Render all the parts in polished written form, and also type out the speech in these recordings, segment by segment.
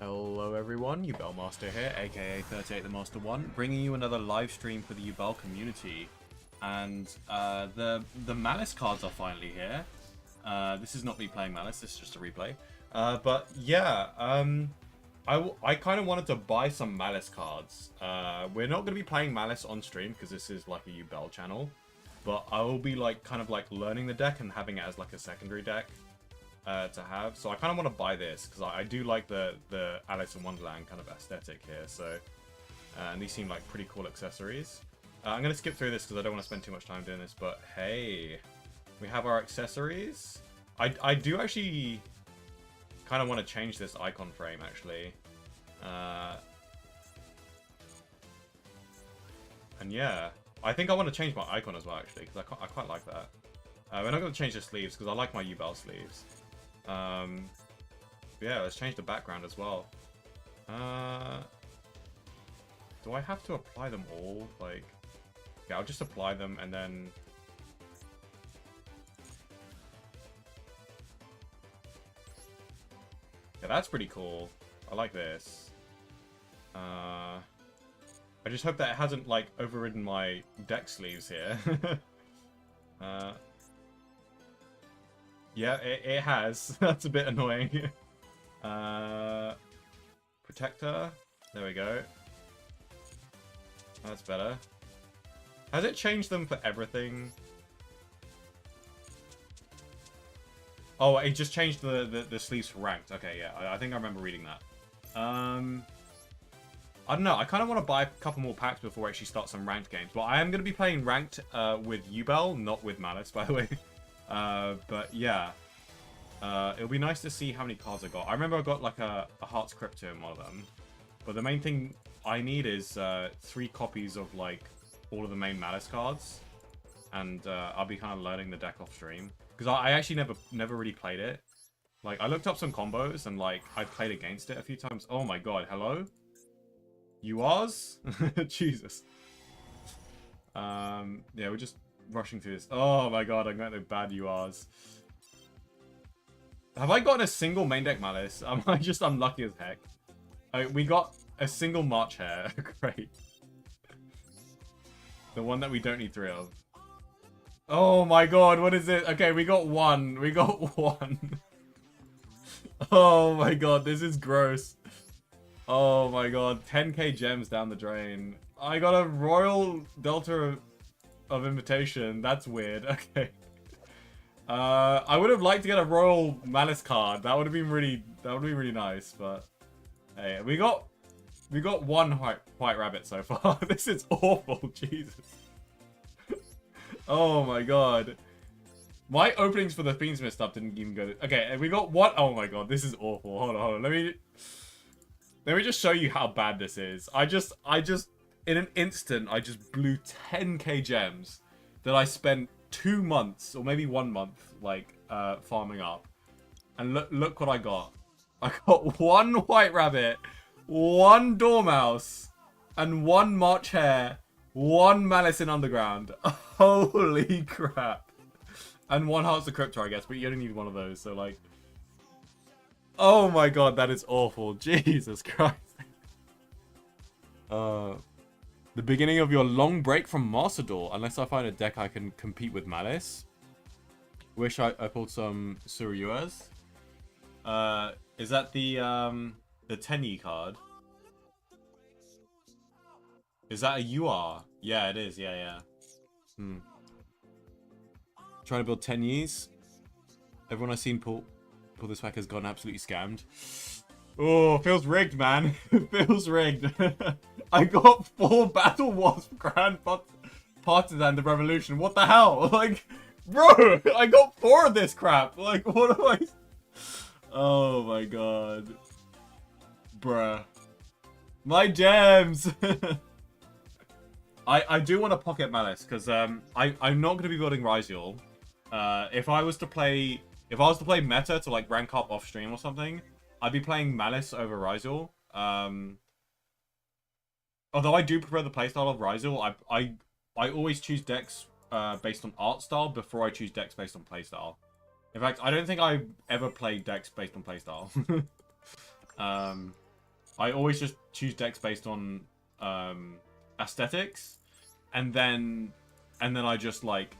Hello everyone, Yubel Master here, aka 38 the Master 1, bringing you another live stream for the Yubel community. And the Maliss cards are finally here. This is not me playing Maliss, this is just a replay. But yeah, I kind of wanted to buy some Maliss cards. We're not going to be playing Maliss on stream because this is like a Yubel channel. But I will be like kind of like learning the deck and having it as like a secondary deck. To have, so I kind of want to buy this because I do like the Alice in Wonderland kind of aesthetic here. So, and these seem like pretty cool accessories. I'm gonna skip through this because I don't want to spend too much time doing this. But hey, we have our accessories. I do actually kind of want to change this icon frame actually. And yeah, I think I want to change my icon as well actually because I quite like that. We're not going to change the sleeves because I like my Yubel sleeves. Yeah, let's change the background as well. Do I have to apply them all? Like, yeah, I'll just apply them and then... Yeah, that's pretty cool. I like this. I just hope that it hasn't, like, overridden my deck sleeves here. Yeah, it has. That's a bit annoying. Protector. There we go. That's better. Has it changed them for everything? Oh, it just changed the sleeves for ranked. Okay, yeah. I think I remember reading that. I don't know. I kind of want to buy a couple more packs before I actually start some ranked games. But I am going to be playing ranked with Yubel, not with Maliss, by the way. But yeah, it'll be nice to see how many cards I got. I remember I got like a Heart's Crypto in one of them, but the main thing I need is 3 copies of like all of the main Maliss cards, and I'll be kind of learning the deck off stream because I actually never really played it. Like I looked up some combos and like I played against it a few times. Oh my god, hello, URs, Jesus. Yeah, we're just rushing through this. Oh my god, I'm getting bad URs. Have I gotten a single main deck Maliss? Am I just unlucky as heck? We got a single March Hare. Great. The one that we don't need 3 of. Oh my god, what is it? Okay, we got 1. We got 1. Oh my god, this is gross. Oh my god, 10k gems down the drain. I got a Royal Delta of Invitation. That's weird. Okay. I would have liked to get a Royal Maliss card. That would have been really nice, but hey, we got 1 white rabbit so far. This is awful, Jesus. Oh my god. My openings for the Fiendsmith stuff didn't even go to... Okay, we got 1. Oh my god, this is awful. Hold on. Let me just show you how bad this is. I just in an instant, I just blew 10k gems that I spent 2 months, or maybe 1 month, like, farming up. And look what I got. I got 1 white rabbit, 1 dormouse, and 1 March Hare, 1 Malice in Underground. Holy crap. And 1 Hearts of Crypto, I guess, but you only need 1 of those, so, like... Oh my god, that is awful. Jesus Christ. The beginning of your long break from Master Duel, unless I find a deck I can compete with Maliss. Wish I pulled some Suryuas. Is that the 10E card? Is that a UR? Yeah, it is. Yeah. Trying to build 10 Ys. Everyone I've seen pull this pack has gotten absolutely scammed. Oh, feels rigged, man. Feels rigged. I got 4 Battle Wasp Grand Partisan the Revolution. What the hell? Like, bro, I got 4 of this crap. Like, what am I... Oh my god. Bruh. My gems! I do want to pocket Maliss, because I'm not going to be building Ryziel. If I was to play meta to like rank up off stream or something, I'd be playing Maliss over Ryziel. Although I do prefer the playstyle of Ryziel, I always choose decks based on art style before I choose decks based on playstyle. In fact, I don't think I ever played decks based on playstyle. I always just choose decks based on aesthetics, and then I just like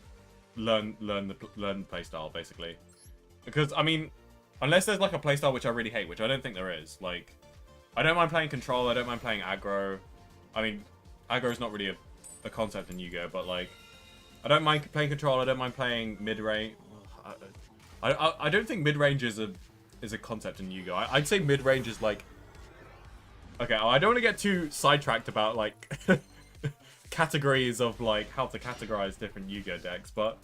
learn playstyle basically. Because I mean, unless there's like a playstyle which I really hate, which I don't think there is. Like, I don't mind playing control. I don't mind playing aggro. I mean, aggro is not really a concept in Yu-Gi-Oh, but like, I don't mind playing control. I don't mind playing mid range. I don't think mid range is a concept in Yu-Gi-Oh. I'd say mid range is like. Okay, I don't want to get too sidetracked about like categories of like how to categorize different Yu-Gi-Oh decks, but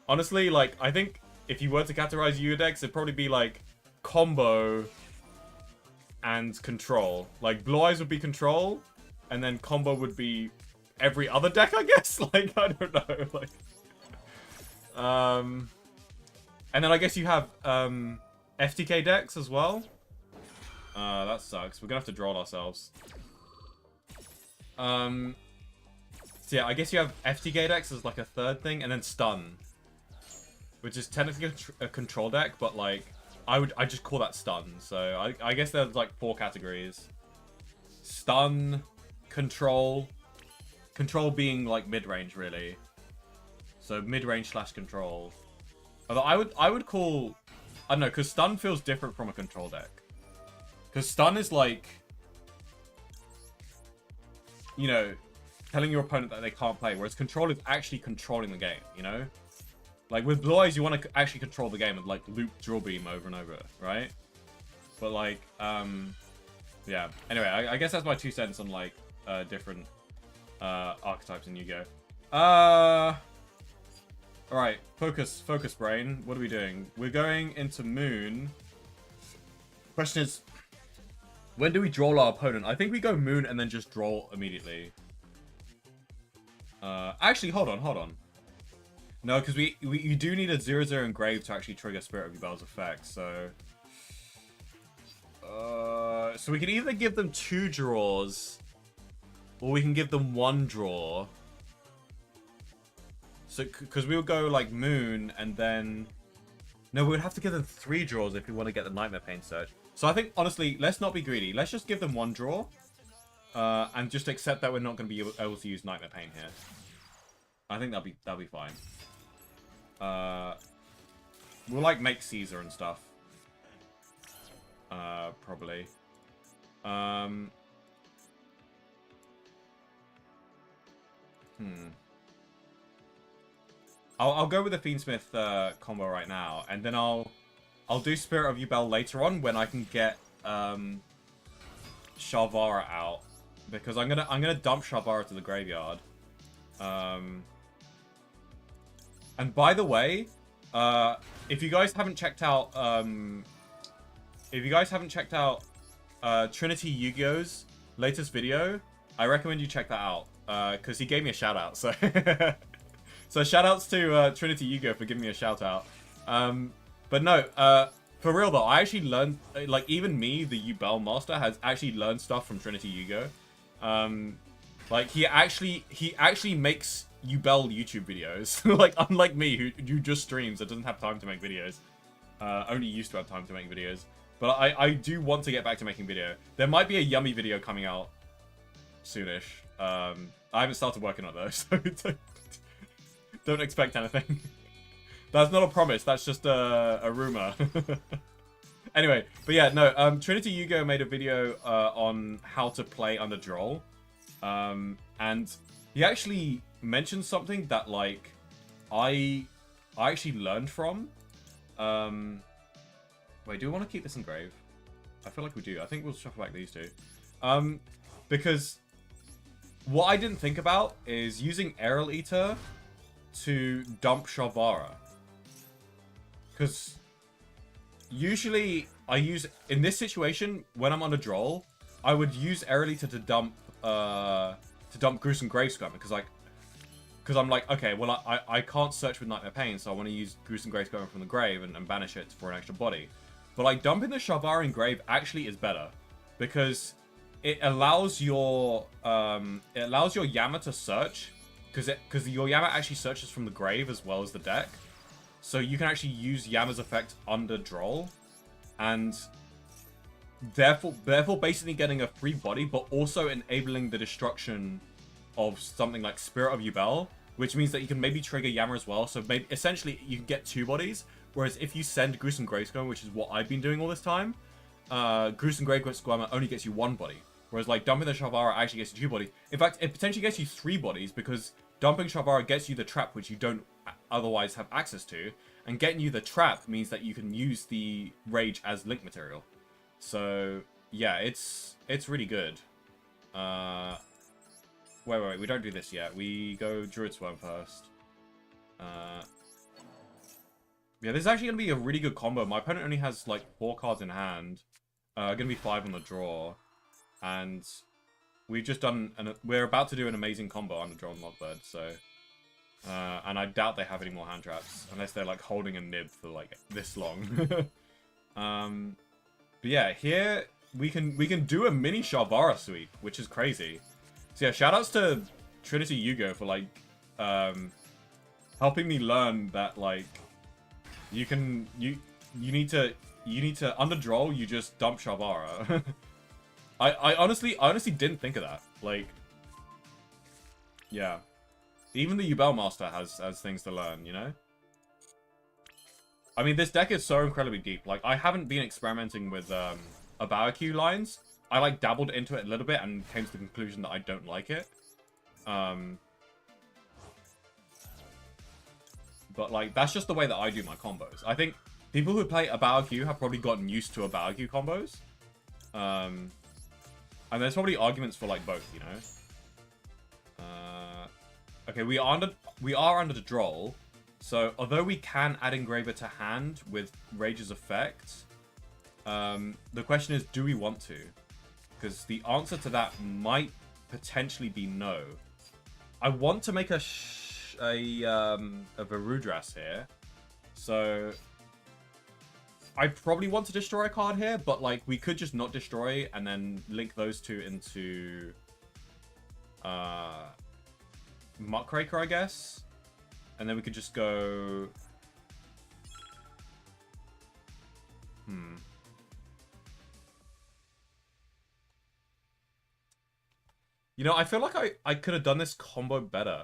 honestly, like I think if you were to categorize Yu-Gi-Oh decks, it'd probably be like combo and control. Like Blue Eyes would be control, and then combo would be every other deck, I guess. Like I don't know, like and then I guess you have FTK decks as well. That sucks. We're gonna have to draw it ourselves. So yeah, I guess you have FTK decks as like a third thing, and then stun, which is technically a control deck, but like I just call that stun. So I guess there's like 4 categories: stun, control being like mid range really. So mid range / control. Although I would call, I don't know, because stun feels different from a control deck. Because stun is like, you know, telling your opponent that they can't play, whereas control is actually controlling the game, you know? Like with Blue Eyes, you want to actually control the game and like loop Draw Beam over and over, right? But like, yeah. Anyway, I guess that's my 2 cents on like different archetypes in Yu-Gi-Oh. Alright, focus brain. What are we doing? We're going into Moon. Question is, when do we draw our opponent? I think we go Moon and then just draw immediately. Actually, hold on. No, because you do need a 0/0 engrave to actually trigger Spirit of Yubel's effect, so... so we can either give them 2 draws, or we can give them 1 draw. So, because we would go, like, Moon, and then... No, we would have to give them 3 draws if we want to get the Nightmare Pain Surge. So I think, honestly, let's not be greedy. Let's just give them 1 draw. And just accept that we're not going to be able to use Nightmare Pain here. I think that'll be fine. We'll, like, make Caesar and stuff. Probably. I'll go with the Fiendsmith combo right now, and then I'll do Spirit of Yubel later on when I can get Sharvara out, because I'm gonna dump Sharvara to the graveyard. And by the way, if you guys haven't checked out Trinity Yu-Gi-Oh's latest video, I recommend you check that out, because he gave me a shout out. So so shout outs to Trinity Yu-Gi-Oh for giving me a shout out. But no, for real though, I actually learned, like, even me, the Yubel Master, has actually learned stuff from Trinity Yu-Gi-Oh. Like, he actually makes Yubel YouTube videos. Like, unlike me, who just streams that doesn't have time to make videos. Only used to have time to make videos. But I do want to get back to making video. There might be a Yummy video coming out soonish. I haven't started working on those, so don't expect anything. That's not a promise, that's just a rumor. Anyway, but yeah, no, Trinity Yu-Gi-Oh made a video on how to play under Droll. And he actually mentioned something that, like, I actually learned from. Wait, do we want to keep this engraved? I feel like we do. I think we'll shuffle back these 2. Because what I didn't think about is using Aerial Eater to dump Sharvara. Because usually I use, in this situation, when I'm on a Droll, I would use Aerial Eater to dump Gruesome Gravescummer, because I'm like, okay, well, I can't search with Nightmare Pain, so I want to use Gruesome Gravescummer from the grave and banish it for an extra body. But like dumping the Sharvara in grave actually is better, because it allows your Yama to search, because your Yama actually searches from the grave as well as the deck, so you can actually use Yama's effect under Droll, and therefore basically getting a free body, but also enabling the destruction of something like Spirit of Yubel, which means that you can maybe trigger Yammer as well. So maybe essentially you can get 2 bodies. Whereas if you send Gruesome Grayscammer, which is what I've been doing all this time, Gruesome Grayscammer only gets you 1 body. Whereas like dumping the Shavara actually gets you 2 bodies. In fact, it potentially gets you 3 bodies because dumping Shavara gets you the trap, which you don't otherwise have access to. And getting you the trap means that you can use the Rage as link material. So yeah, it's really good. Wait, we don't do this yet. We go Druid Swarm first. Yeah, this is actually going to be a really good combo. My opponent only has, like, 4 cards in hand. Going to be 5 on the draw. And we've just done... we're about to do an amazing combo on the Drawn Lockbird, so... and I doubt they have any more hand traps. Unless they're, like, holding a nib for, like, this long. But yeah, here we can do a mini Shavara sweep, which is crazy. So yeah, shoutouts to Trinity Yugo for, like, helping me learn that, like... You need to under draw, you just dump Shavara. I honestly didn't think of that. Like, yeah, even the Yubel Master has things to learn, you know. I mean, this deck is so incredibly deep. Like, I haven't been experimenting with Abaraku lines. I like dabbled into it a little bit and came to the conclusion that I don't like it. But, like, that's just the way that I do my combos. I think people who play Abaraku have probably gotten used to Abaraku combos. And there's probably arguments for, like, both, you know? Okay, we are under the Droll. So, although we can add Engraver to hand with Rage's effect, the question is, do we want to? Because the answer to that might potentially be no. I want to make a Varudras here, so I probably want to destroy a card here, but like we could just not destroy and then link those 2 into Muckraker, I guess, and then we could just go You know, I feel like I could have done this combo better.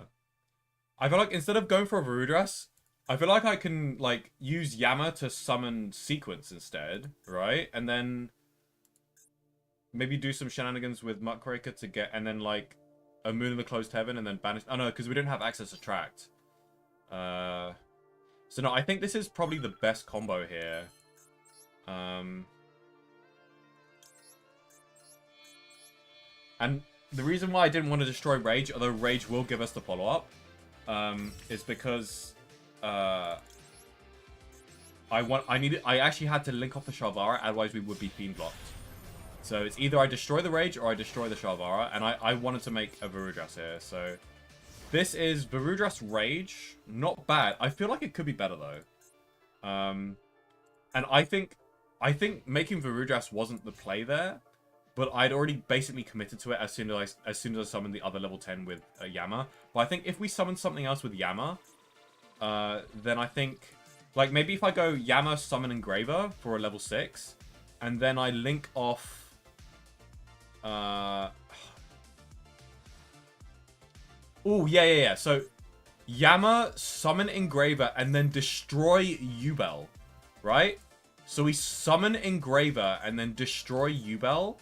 I feel like instead of going for a Varudras, I feel like I can, like, use Yama to summon Sequence instead, right? And then maybe do some shenanigans with Muckraker to get, and then, like, a Moon in the Closed Heaven and then banish... Oh, no, because we didn't have access to Tract. So, no, I think this is probably the best combo here. And the reason why I didn't want to destroy Rage, although Rage will give us the follow-up, is because I actually had to link off the Shavara, otherwise we would be fiend blocked. So it's either I destroy the Rage or I destroy the Shavara, and I wanted to make a Varudras here. So this is Varudras Rage, not bad. I feel like it could be better though. And I think making Varudras wasn't the play there, but I'd already basically committed to it as soon as I summoned the other level 10 with Yama. But I think if we summon something else with Yama, then I think, like, maybe if I go Yama, summon Engraver for a level 6, and then I link off... Oh, yeah. So, Yama, summon Engraver, and then destroy Yubel, right? So we summon Engraver and then destroy Yubel.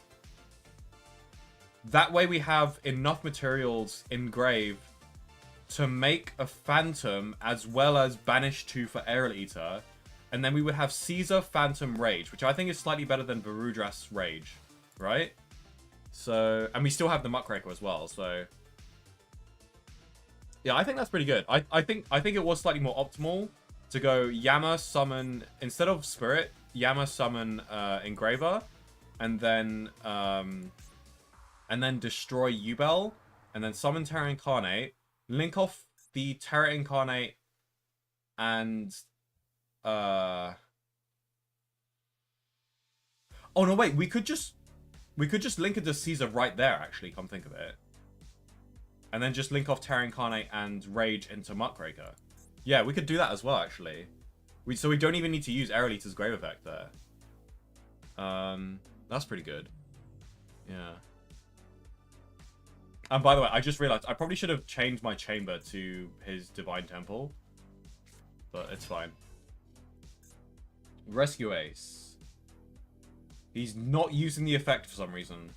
That way we have enough materials engrave to make a Phantom as well as banish 2 for Aerial Eater. And then we would have Caesar Phantom Rage, which I think is slightly better than Varudras Rage, right? So, and we still have the Muckraker as well, so... Yeah, I think that's pretty good. I think it was slightly more optimal to go Yama, summon, instead of Spirit, Yama, summon Engraver, and then destroy Yubel, and then summon Terra Incarnate, link off the Terra Incarnate, and oh no, wait, we could just link it to Caesar right there, actually, come think of it. And then just link off Terra Incarnate and Rage into Muckraker. Yeah, we could do that as well, actually. So we don't even need to use Aerial Eater's Grave Effect there. That's pretty good. Yeah. And by the way, I just realized I probably should have changed my chamber to his Divine Temple. But it's fine. Rescue Ace. He's not using the effect for some reason.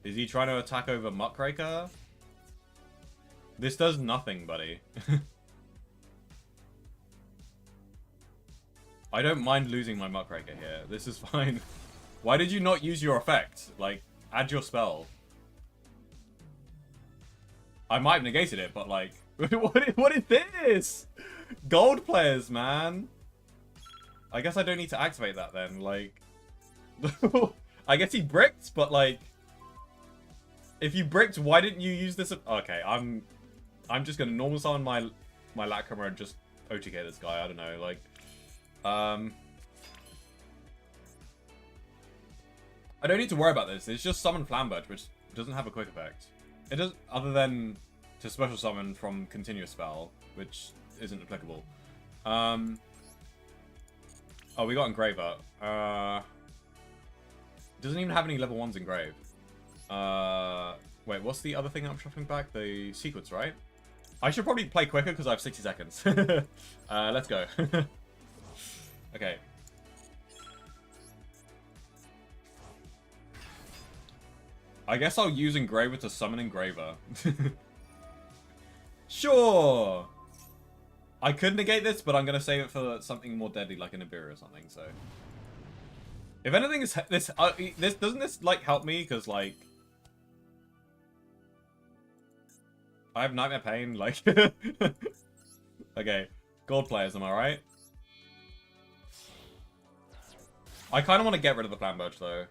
Is he trying to attack over Muckraker? This does nothing, buddy. I don't mind losing my Muckraker here. This is fine. Why did you not use your effect? Like, add your spell. I might have negated it, but like... what is this? Gold players, man. I guess I don't need to activate that then. Like... I guess he bricked, but like... If you bricked, why didn't you use this? Okay, I'm just gonna normal summon my Lacrima and just OTK this guy. I don't know, like, I don't need to worry about this. It's just summon Flamberge, which doesn't have a quick effect. It does, other than to special summon from continuous spell, which isn't applicable. Oh, we got Engraver. Doesn't even have any level 1s Engrave. Wait, what's the other thing I'm shuffling back? The sequence, right? I should probably play quicker because I have 60 seconds. Let's go. Okay. I guess I'll use Engraver to summon Engraver. Sure! I could negate this, but I'm going to save it for something more deadly like an Nibiru or something, so... If anything, this doesn't this, like, help me? Because, like... I have Nightmare Pain, like... Okay. Gold players, am I right? I kind of want to get rid of the Flamberge, though.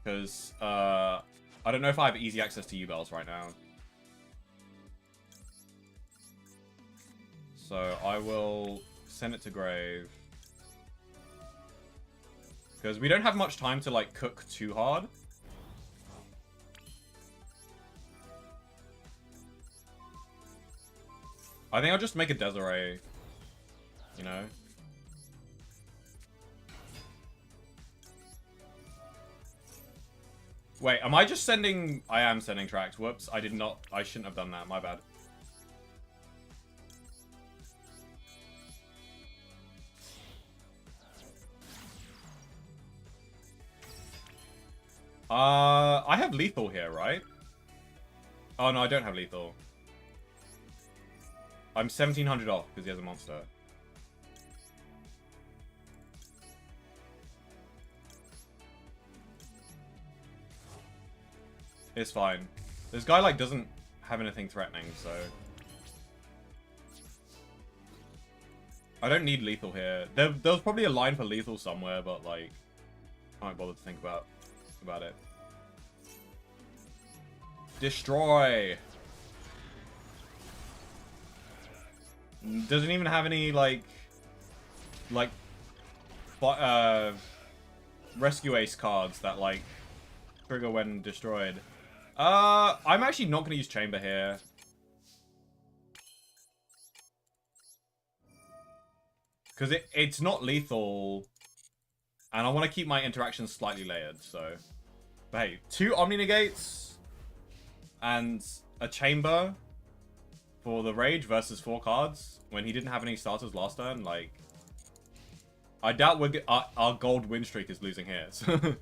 Because, I don't know if I have easy access to Yubels right now. So, I will send it to grave. Because we don't have much time to, like, cook too hard. I think I'll just make a Desiree, you know? Wait, am I just sending... I am sending tracks. Whoops, I did not... I shouldn't have done that. My bad. I have lethal here, right? Oh, no, I don't have lethal. I'm 1700 off because he has a monster. It's fine. This guy, like, doesn't have anything threatening, so... I don't need lethal here. There was probably a line for lethal somewhere, but, like... I can't bother to think about it. Destroy! Doesn't even have any, like... Rescue Ace cards that, like, trigger when destroyed. I'm actually not going to use Chamber here. Because it's not lethal. And I want to keep my interactions slightly layered, so... But hey, 2 Omni Negates and a Chamber for the Rage versus 4 cards when he didn't have any starters last turn, like... I doubt our gold win streak is losing here. So.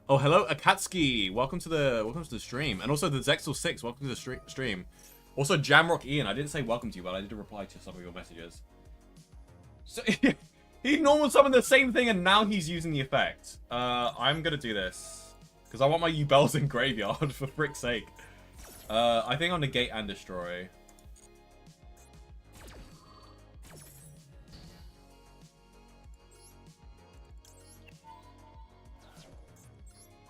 Oh, hello, Akatsuki. Welcome to the stream. And also the Zexel6, welcome to the stream. Also, Jamrock Ian, I didn't say welcome to you, but I did reply to some of your messages. So, he normal summoned the same thing and now he's using the effect. I'm gonna do this. Because I want my Yubels in graveyard, for frick's sake. I think I'll negate and destroy.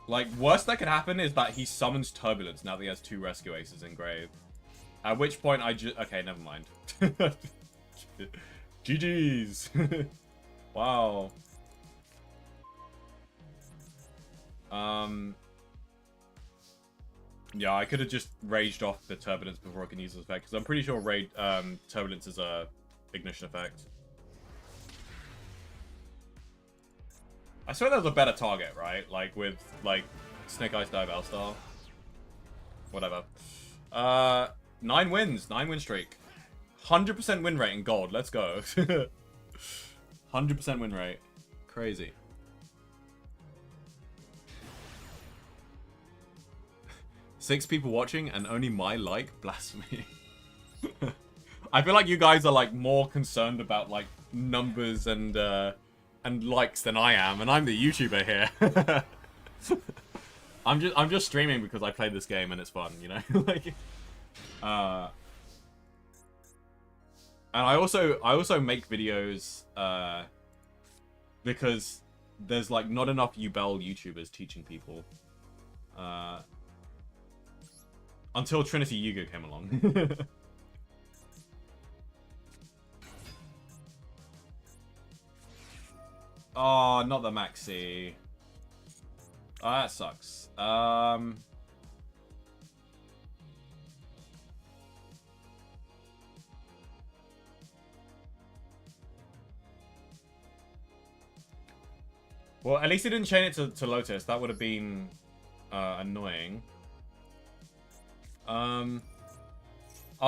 Like, worst that could happen is that he summons Turbulence now that he has 2 Rescue Aces in grave. At which point I just... Okay, never mind. GG's. Wow. Yeah, I could have just raged off the Turbulence before I can use this effect, because I'm pretty sure Turbulence is a ignition effect. I swear there was a better target, right? Like with like Snake Eyes Dive L-Star. Whatever. 9 wins, 9 win streak. 100% win rate in gold. Let's go. 100% win rate. Crazy. Six people watching and only my like? Blasphemy. I feel like you guys are like more concerned about like numbers and likes than I am, and I'm the YouTuber here. I'm just streaming because I play this game and it's fun, you know? Like and I also make videos because there's like not enough Yubel YouTubers teaching people. Until Trinity Yugo came along. Oh, not the Maxi. Oh, that sucks. Well, at least he didn't chain it to Lotus. That would have been annoying. I'll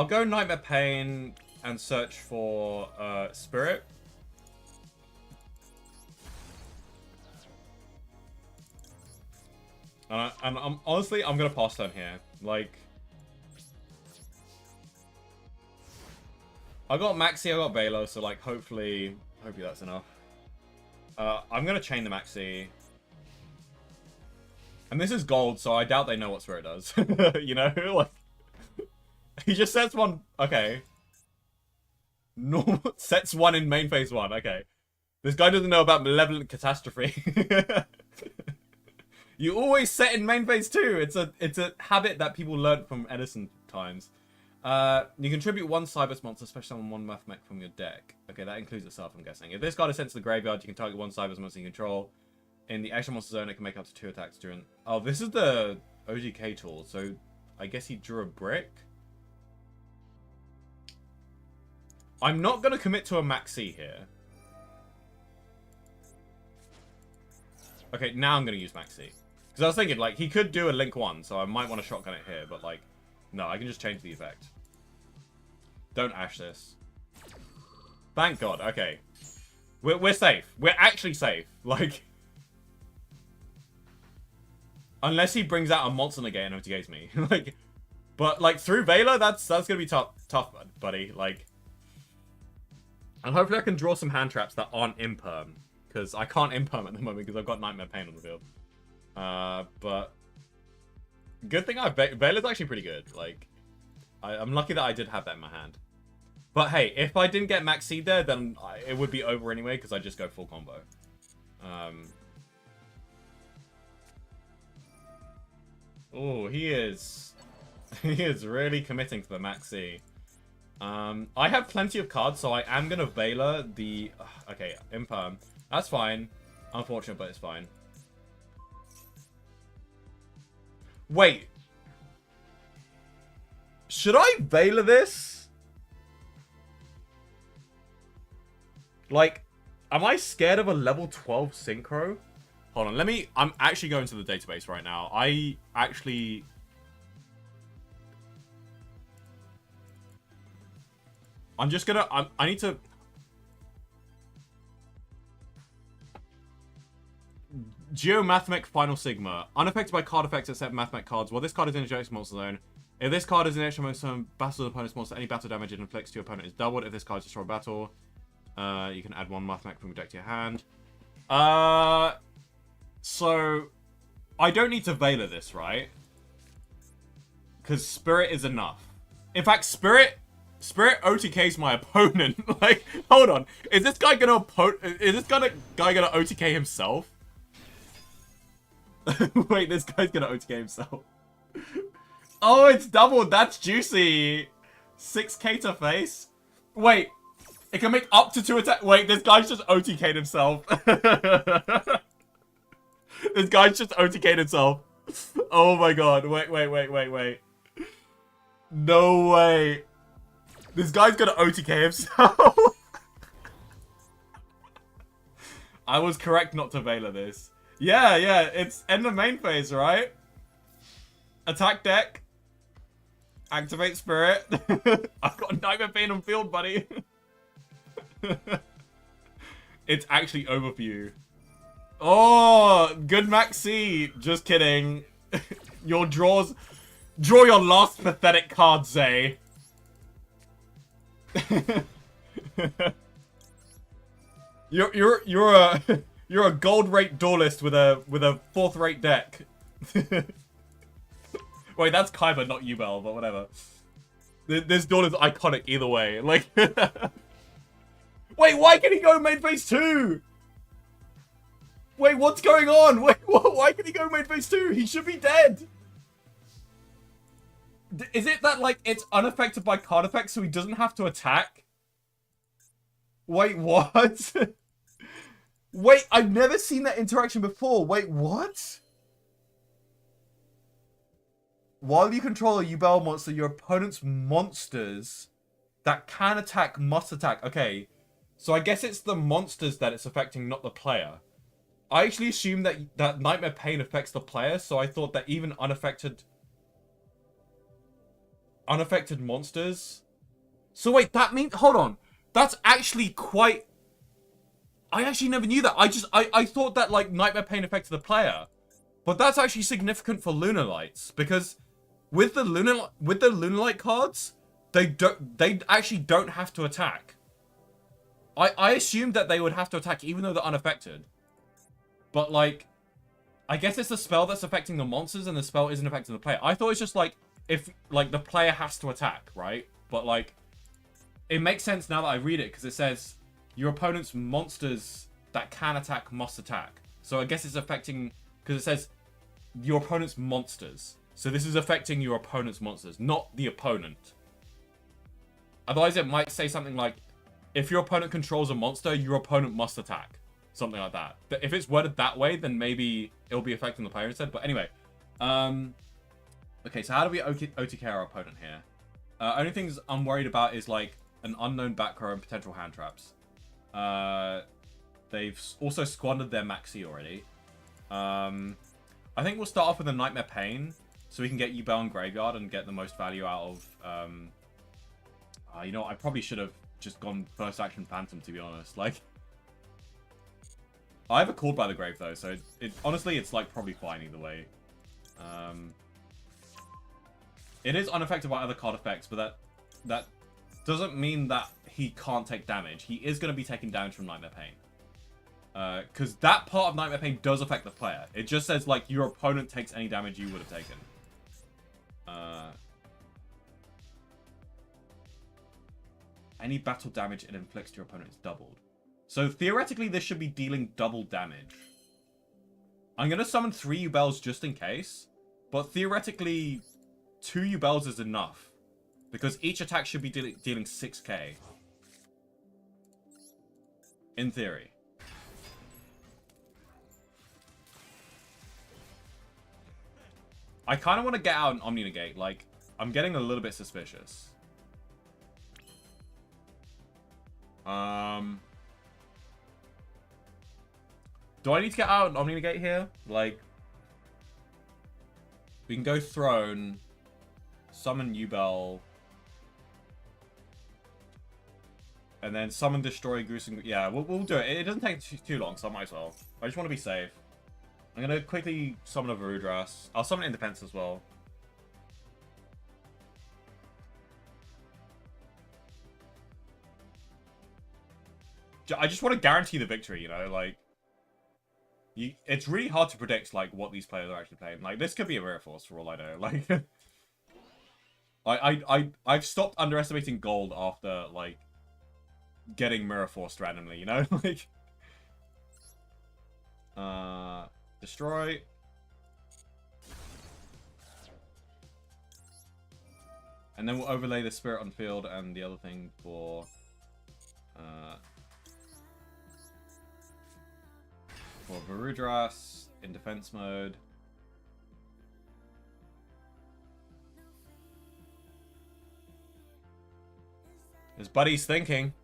go Nightmare Pain and search for Spirit. And I'm honestly, I'm gonna pass turn here. Like, I got Maxi, I got Velo, so like hopefully that's enough. I'm gonna chain the Maxi. And this is gold, so I doubt they know what Spirit does. You know? Like, he just sets one. Okay. Normal sets one in main phase 1. Okay. This guy doesn't know about Malevolent Catastrophe. You always set in main phase 2. It's a habit that people learned from Edison times. You contribute 1 Cybers monster, especially on 1 Math Mech from your deck. Okay, that includes itself, I'm guessing. If this card is sent to the graveyard, you can target 1 Cybers monster you control. In the extra monster zone, it can make up to 2 attacks during... Oh, this is the OGK tool, so I guess he drew a brick. I'm not going to commit to a Maxi here. Okay, now I'm going to use Maxi. Because I was thinking, like, he could do a Link 1, so I might want to shotgun it here, but, like, no, I can just change the effect. Don't Ash this. Thank God, okay. We're safe. We're actually safe. Like... Unless he brings out a monster negate and OTKs me. Like, but like through Vela, that's gonna be tough, buddy. Like, and hopefully I can draw some hand traps that aren't imperm, because I can't imperm at the moment because I've got Nightmare Pain on the field. But good thing Vela's actually pretty good. Like, I'm lucky that I did have that in my hand. But hey, if I didn't get Maxi there, then it would be over anyway because I just go full combo. Oh, he is really committing to the Maxi. I have plenty of cards, so I am gonna Vela the... okay, Imperm. That's fine. Unfortunate, but it's fine. Wait. Should I Vela this? Like, am I scared of a level 12 Synchro? Hold on, I'm actually going to the database right now. I need to... Geo Mathmech Final Sigma. Unaffected by card effects except Mathmech cards. While this card is in a monster zone. If this card is in extra monster zone, battle the opponent's monster, any battle damage it inflicts to your opponent is doubled. If this card is destroyed battle, you can add 1 Mathmech from your deck to your hand. So, I don't need to Vela this, right? Because Spirit is enough. In fact, Spirit OTKs my opponent. Like, hold on. Is this guy gonna OTK himself? Wait, this guy's gonna OTK himself. Oh, it's doubled. That's juicy. 6k to face. Wait, it can make up to 2 attacks. Wait, this guy's just OTK'd himself. This guy's just OTK'd himself. Oh my god. Wait. No way. This guy's gonna OTK himself. I was correct not to Veiler this. Yeah, it's end of main phase, right? Attack deck. Activate Spirit. I've got Nightmare Pain on field, buddy. It's actually over for you. Oh, good Maxi. Just kidding. Your draws. Draw your last pathetic card, Zay. You're a gold rate duelist with a 4th rate deck. Wait, that's Kaiba, not Yubel, but whatever. This duel is iconic either way. Like, wait, why can he go main phase 2? Wait, what's going on? Wait, why can he go main phase 2? He should be dead. Is it that, like, it's unaffected by card effects, so he doesn't have to attack? Wait, what? Wait, I've never seen that interaction before. Wait, what? While you control a Yubel monster, your opponent's monsters that can attack must attack. Okay, so I guess it's the monsters that it's affecting, not the player. I actually assumed that Nightmare Pain affects the player, so I thought that even unaffected monsters. So wait, that means, hold on, that's actually quite. I actually never knew that. I thought that like Nightmare Pain affected the player, but that's actually significant for Lunar Lights because with the Lunar Light cards, they actually don't have to attack. I assumed that they would have to attack even though they're unaffected. But, like, I guess it's the spell that's affecting the monsters and the spell isn't affecting the player. I thought it's just, like, if, like, the player has to attack, right? But, like, it makes sense now that I read it because it says your opponent's monsters that can attack must attack. So I guess it's affecting, because it says your opponent's monsters. So this is affecting your opponent's monsters, not the opponent. Otherwise, it might say something like, if your opponent controls a monster, your opponent must attack. Something like that. But if it's worded that way, then maybe it'll be affecting the player instead. But anyway. Okay, so how do we OTK our opponent here? Only things I'm worried about is, like, an unknown back row and potential hand traps. They've also squandered their Maxi already. I think we'll start off with a Nightmare Pain, so we can get Yubel and Graveyard and get the most value out of... you know what? I probably should have just gone first action Phantom, to be honest. Like... I have a Called by the Grave, though, so honestly, it's, like, probably fine either way. It is unaffected by other card effects, but that doesn't mean that he can't take damage. He is going to be taking damage from Nightmare Pain. Because that part of Nightmare Pain does affect the player. It just says, like, your opponent takes any damage you would have taken. Any battle damage it inflicts to your opponent is doubled. So, theoretically, this should be dealing double damage. I'm going to summon 3 Yubels just in case. But, theoretically, 2 Yubels is enough. Because each attack should be dealing 6k. In theory. I kind of want to get out an Omni Negate. Like, I'm getting a little bit suspicious. Do I need to get out an Omni Negate here? Like, we can go Throne, summon Yubel, and then summon Destroy Goose and... Yeah, we'll do it. It doesn't take too long, so I might as well. I just want to be safe. I'm going to quickly summon a Varudras. I'll summon it in defense as well. I just want to guarantee the victory, you know? Like... It's really hard to predict, like, what these players are actually playing. Like, this could be a Mirror Force, for all I know. Like, I've stopped underestimating gold after, like, getting Mirror Forced randomly, you know? Like, destroy. And then we'll overlay the Spirit on field and the other thing for, Varudras in defense mode. His buddy's thinking.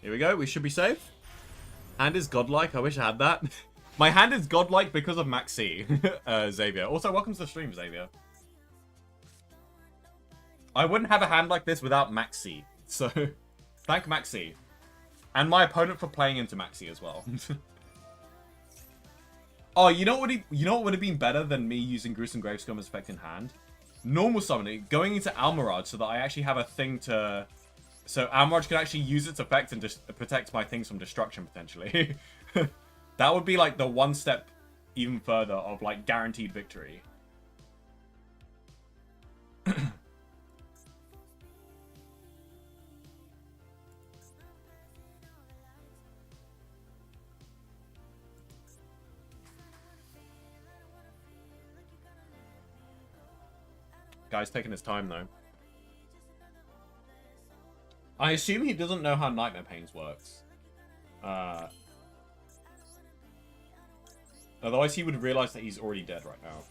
Here we go. We should be safe. Hand is godlike. I wish I had that. My hand is godlike because of Maxi. Xavier. Also, welcome to the stream, Xavier. I wouldn't have a hand like this without Maxi. So, thank Maxi. And my opponent for playing into Maxi as well. Oh, you know what would have been better than me using Gruesome Gravescum as effect in hand? Normal summoning, going into Almirage so that I actually have a thing to... So Almirage can actually use its effect and just protect my things from destruction, potentially. That would be like the one step even further of like guaranteed victory. Guy's taking his time though. I assume he doesn't know how Nightmare Pains works. Otherwise he would realize that he's already dead right now.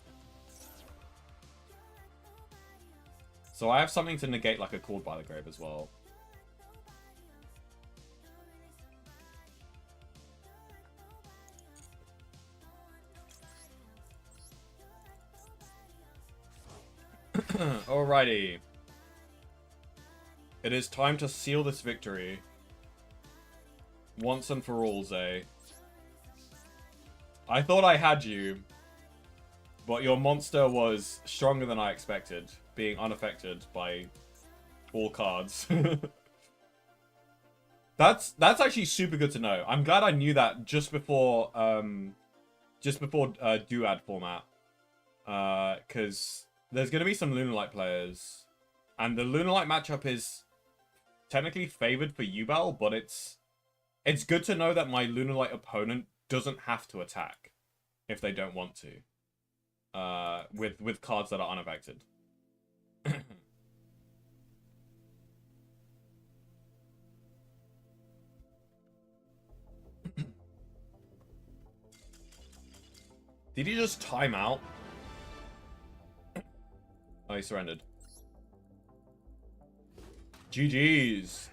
So I have something to negate like a Called by the Grave as well. Alrighty. It is time to seal this victory. Once and for all, Zay. I thought I had you, but your monster was stronger than I expected, being unaffected by all cards. That's actually super good to know. I'm glad I knew that just before Duad format, because there's gonna be some Lunalight players, and the Lunalight matchup is technically favored for Yubel, but it's good to know that my Lunalight opponent doesn't have to attack if they don't want to, with cards that are unaffected. Did he just time out? Oh, he surrendered. GG's.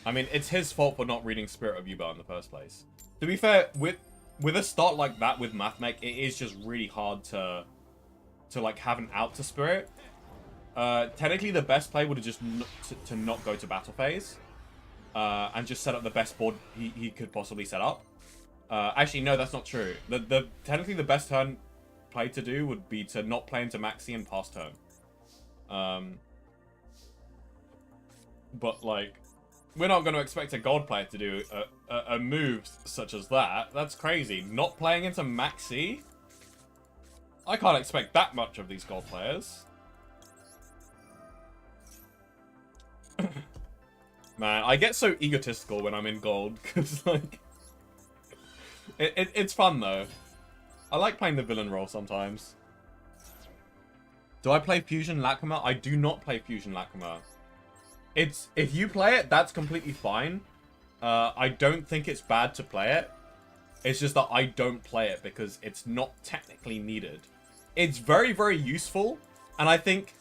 I mean, it's his fault for not reading Spirit of Yubel in the first place. To be fair, with a start like that with Mathmech, it is just really hard to like have an out to Spirit. Technically, the best play would have just to not go to battle phase, and just set up the best board he could possibly set up. Actually, no, that's not true. Technically the best turn play to do would be to not play into Maxi and pass turn. But like, we're not going to expect a gold player to do a move such as that. That's crazy. Not playing into Maxi? I can't expect that much of these gold players. Man, I get so egotistical when I'm in gold, because like... It's fun though. I like playing the villain role sometimes. Do I play Fusion Lacrima? I do not play Fusion Lacrima. If you play it, that's completely fine. I don't think it's bad to play it. It's just that I don't play it because it's not technically needed. It's very, very useful, and I think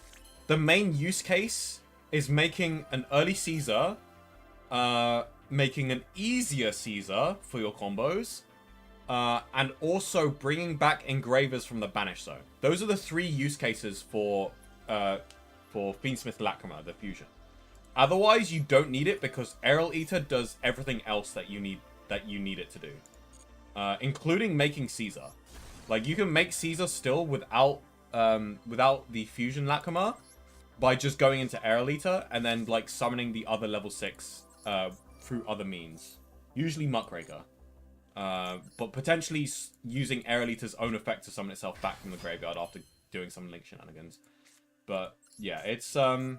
the main use case is making an early Caesar, making an easier Caesar for your combos, and also bringing back Engravers from the Banish Zone. Those are the three use cases for Fiendsmith Lacrima, the fusion. Otherwise, you don't need it because Aerial Eater does everything else that you need it to do, including making Caesar. Like, you can make Caesar still without the fusion Lacrima by just going into Aerial Eater and then like summoning the other level 6 through other means, usually Muckraker. But potentially using Aerial Eater's own effect to summon itself back from the graveyard after doing some Link shenanigans. But yeah, it's not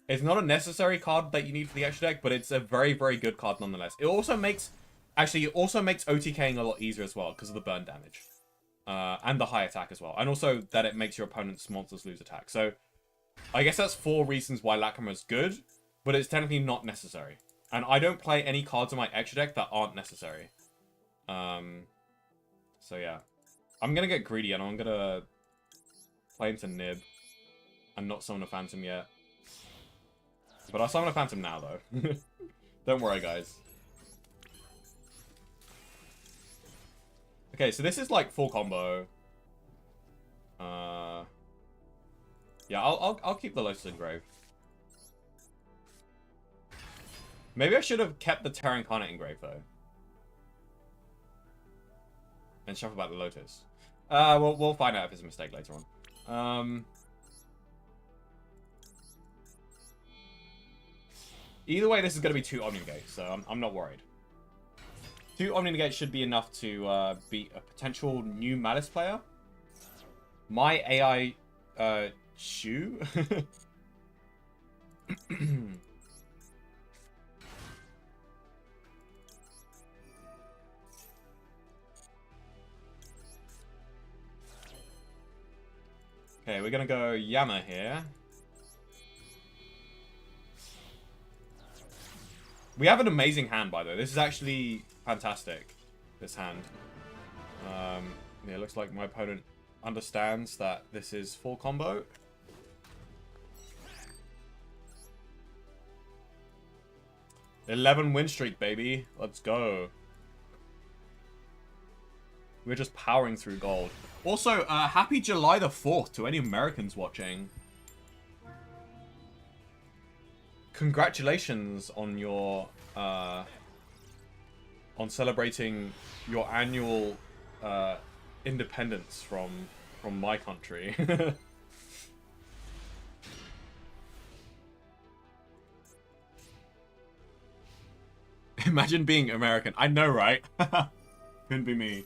a necessary card that you need for the extra deck, but it's a very, very good card nonetheless. It also makes OTKing a lot easier as well because of the burn damage. And the high attack as well. And also that it makes your opponent's monsters lose attack. So I guess that's 4 reasons why Lacrima is good, but it's technically not necessary. And I don't play any cards in my extra deck that aren't necessary. So yeah. I'm gonna get greedy and I'm gonna play into Nib. and not summon a Phantom yet. But I'll summon a Phantom now, though. Don't worry, guys. Okay, so this is like full combo. Yeah, I'll keep the Lotus Engrave. Maybe I should have kept the Terra Incarnate Engrave, though. And shuffle back the Lotus. We'll find out if it's a mistake later on. Either way, this is going to be 2 Omni Negates, so I'm not worried. 2 Omni Negates should be enough to beat a potential new Maliss player. My AI Shu. Okay, we're gonna go Yama here. We have an amazing hand, by the way. This is actually fantastic, this hand. Yeah, it looks like my opponent understands that this is full combo. '11 win streak, baby. Let's go. We're just powering through gold. Also, happy July the 4th to any Americans watching. Congratulations on your, on celebrating your annual, independence from my country. Imagine being American. I know, right? Couldn't be me.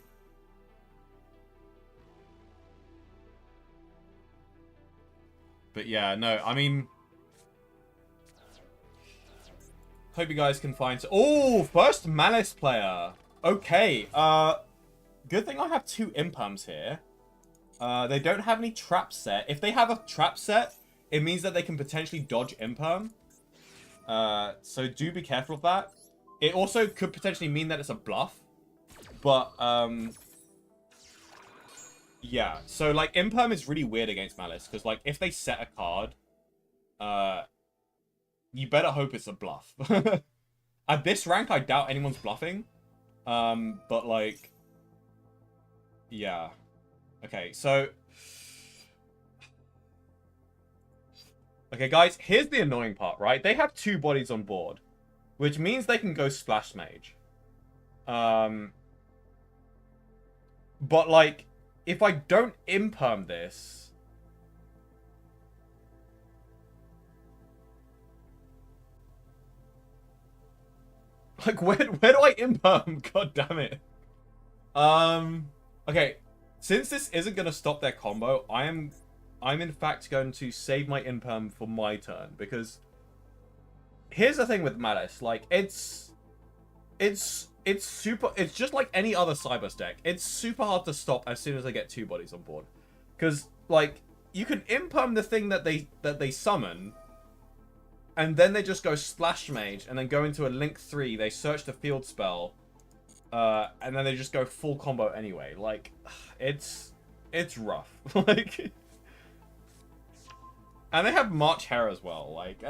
But yeah, no, I mean... Hope you guys can find... Oh, first Maliss player. Okay, good thing I have 2 Imperms here. They don't have any trap set. If they have a trap set, it means that they can potentially dodge Imperm. So do be careful of that. It also could potentially mean that it's a bluff. But, yeah, so, like, Imperm is really weird against Maliss, because, like, if they set a card, you better hope it's a bluff. At this rank, I doubt anyone's bluffing, but, like, yeah. Okay, so... Okay, guys, here's the annoying part, right? They have 2 bodies on board, which means they can go Splash Mage. But, like... If I don't Imperm this... Like, where do I Imperm? God damn it. Okay. Since this isn't going to stop their combo, I'm in fact going to save my Imperm for my turn. Because... Here's the thing with Maliss. Like, it's super... It's just like any other Cybers deck. It's super hard to stop as soon as they get 2 bodies on board. Because, like, you can Imperm the thing that they summon, and then they just go Splash Mage, and then go into a Link 3, they search the field spell, and then they just go full combo anyway. Like, it's rough. Like... And they have March Hare as well. Like...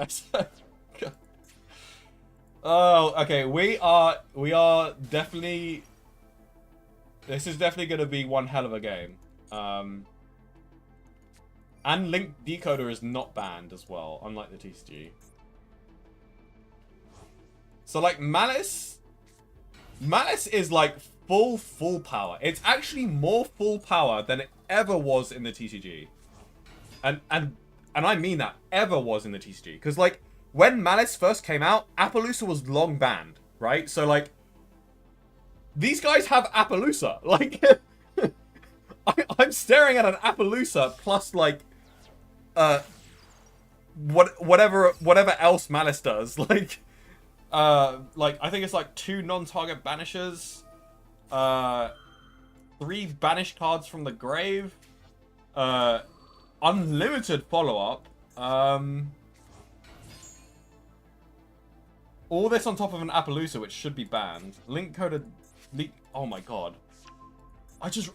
Oh, okay. We are definitely... This is definitely going to be one hell of a game. And Link Decoder is not banned as well, unlike the TCG. So, like, Maliss is, like, full power. It's actually more full power than it ever was in the TCG. And I mean that, ever was in the TCG. Because, like... When Maliss first came out, Appaloosa was long banned, right? So, like, these guys have Appaloosa. Like, I'm staring at an Appaloosa plus, like, whatever else Maliss does. Like, I think it's, like, 2 non-target banishers, 3 banish cards from the grave, unlimited follow-up, all this on top of an Appaloosa, which should be banned. Link coded... Oh my god.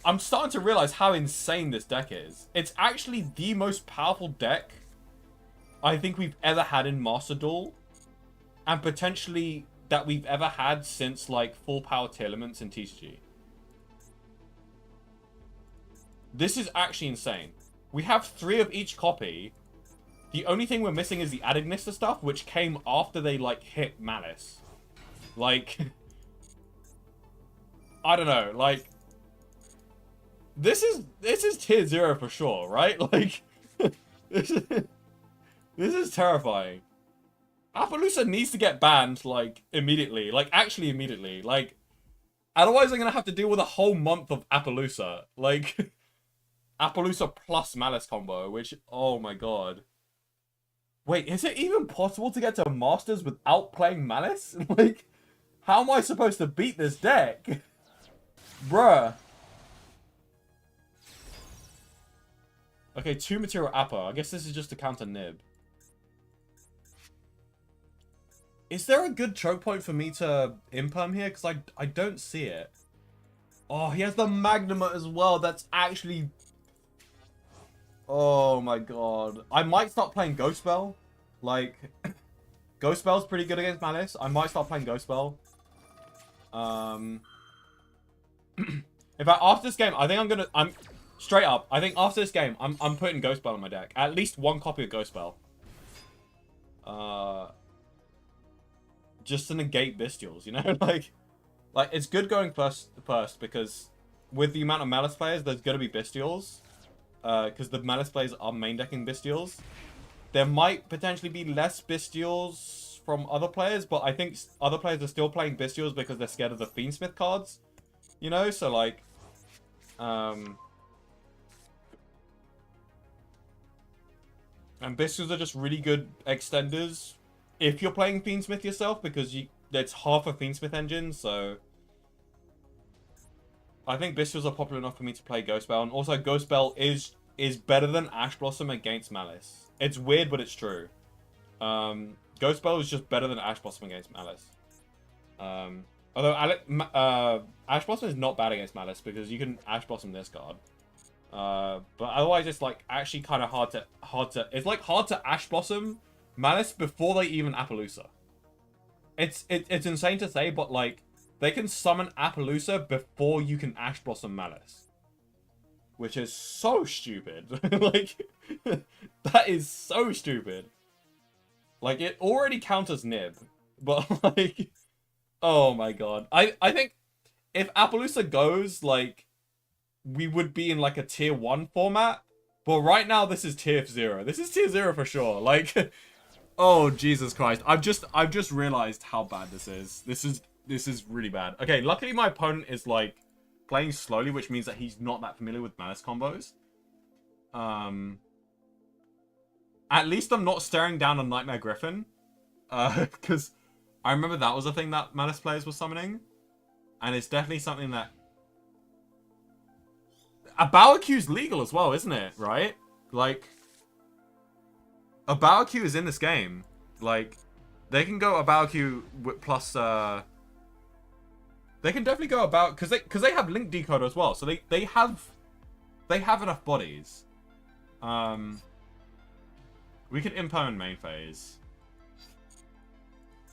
I'm starting to realize how insane this deck is. It's actually the most powerful deck I think we've ever had in Master Duel. And potentially that we've ever had since, like, full power tier elements in TCG. This is actually insane. We have 3 of each copy. The only thing we're missing is the Adignista stuff, which came after they, like, hit Maliss. Like... I don't know, like... This is tier 0 for sure, right? Like... this is terrifying. Appaloosa needs to get banned, like, immediately. Like, actually immediately. Like, otherwise I'm gonna have to deal with a whole month of Appaloosa. Like, Appaloosa plus Maliss combo, which, oh my god. Wait, is it even possible to get to Masters without playing Maliss? Like, how am I supposed to beat this deck? Bruh. Okay, 2 material Appa. I guess this is just to counter Nib. Is there a good choke point for me to imperm here? Because I don't see it. Oh, he has the Magnuma as well. That's actually... Oh my god. I might start playing Ghost Spell. Like, Ghost Spell's pretty good against Maliss. I might start playing Ghost Spell. In fact, after this game, I think I'm straight up. I think after this game, I'm putting Ghost Spell on my deck. At least 1 copy of Ghost Spell. Just to negate Bestials, you know? like it's good going first because with the amount of Maliss players, there's gonna be Bestials. Because the Maliss players are main decking Bestials. There might potentially be less Bestials from other players, but I think other players are still playing Bestials because they're scared of the Fiendsmith cards. You know, so like... And Bestials are just really good extenders if you're playing Fiendsmith yourself, because it's half a Fiendsmith engine, so... I think Bestials are popular enough for me to play Ghost Spell, and also Ghost Spell is better than Ash Blossom against Maliss. It's weird, but it's true. Ghost Spell is just better than Ash Blossom against Maliss. Although Ash Blossom is not bad against Maliss because you can Ash Blossom this card. But otherwise, it's like actually kind of hard to. It's like hard to Ash Blossom Maliss before they even Appaloosa. It's insane to say, but like they can summon Appaloosa before you can Ash Blossom Maliss. Which is so stupid. Like, that is so stupid. Like, it already counters Nib. But, like, oh my god. I think if Appaloosa goes, like, we would be in, like, a tier 1 format. But right now, this is tier 0. This is tier 0 for sure. Like, oh, Jesus Christ. I've just realized how bad this is. This is really bad. Okay, luckily my opponent is, like, playing slowly, which means that he's not that familiar with Maliss combos. At least I'm not staring down on Nightmare Griffin. Because I remember that was a thing that Maliss players were summoning. And it's definitely something that... A Bower Q is legal as well, isn't it? Right? Like... A Bower Q is in this game. Like, they can go a Bower Q plus... They can definitely go about because they have Link Decoder as well, so they have enough bodies. We can imperm in main phase,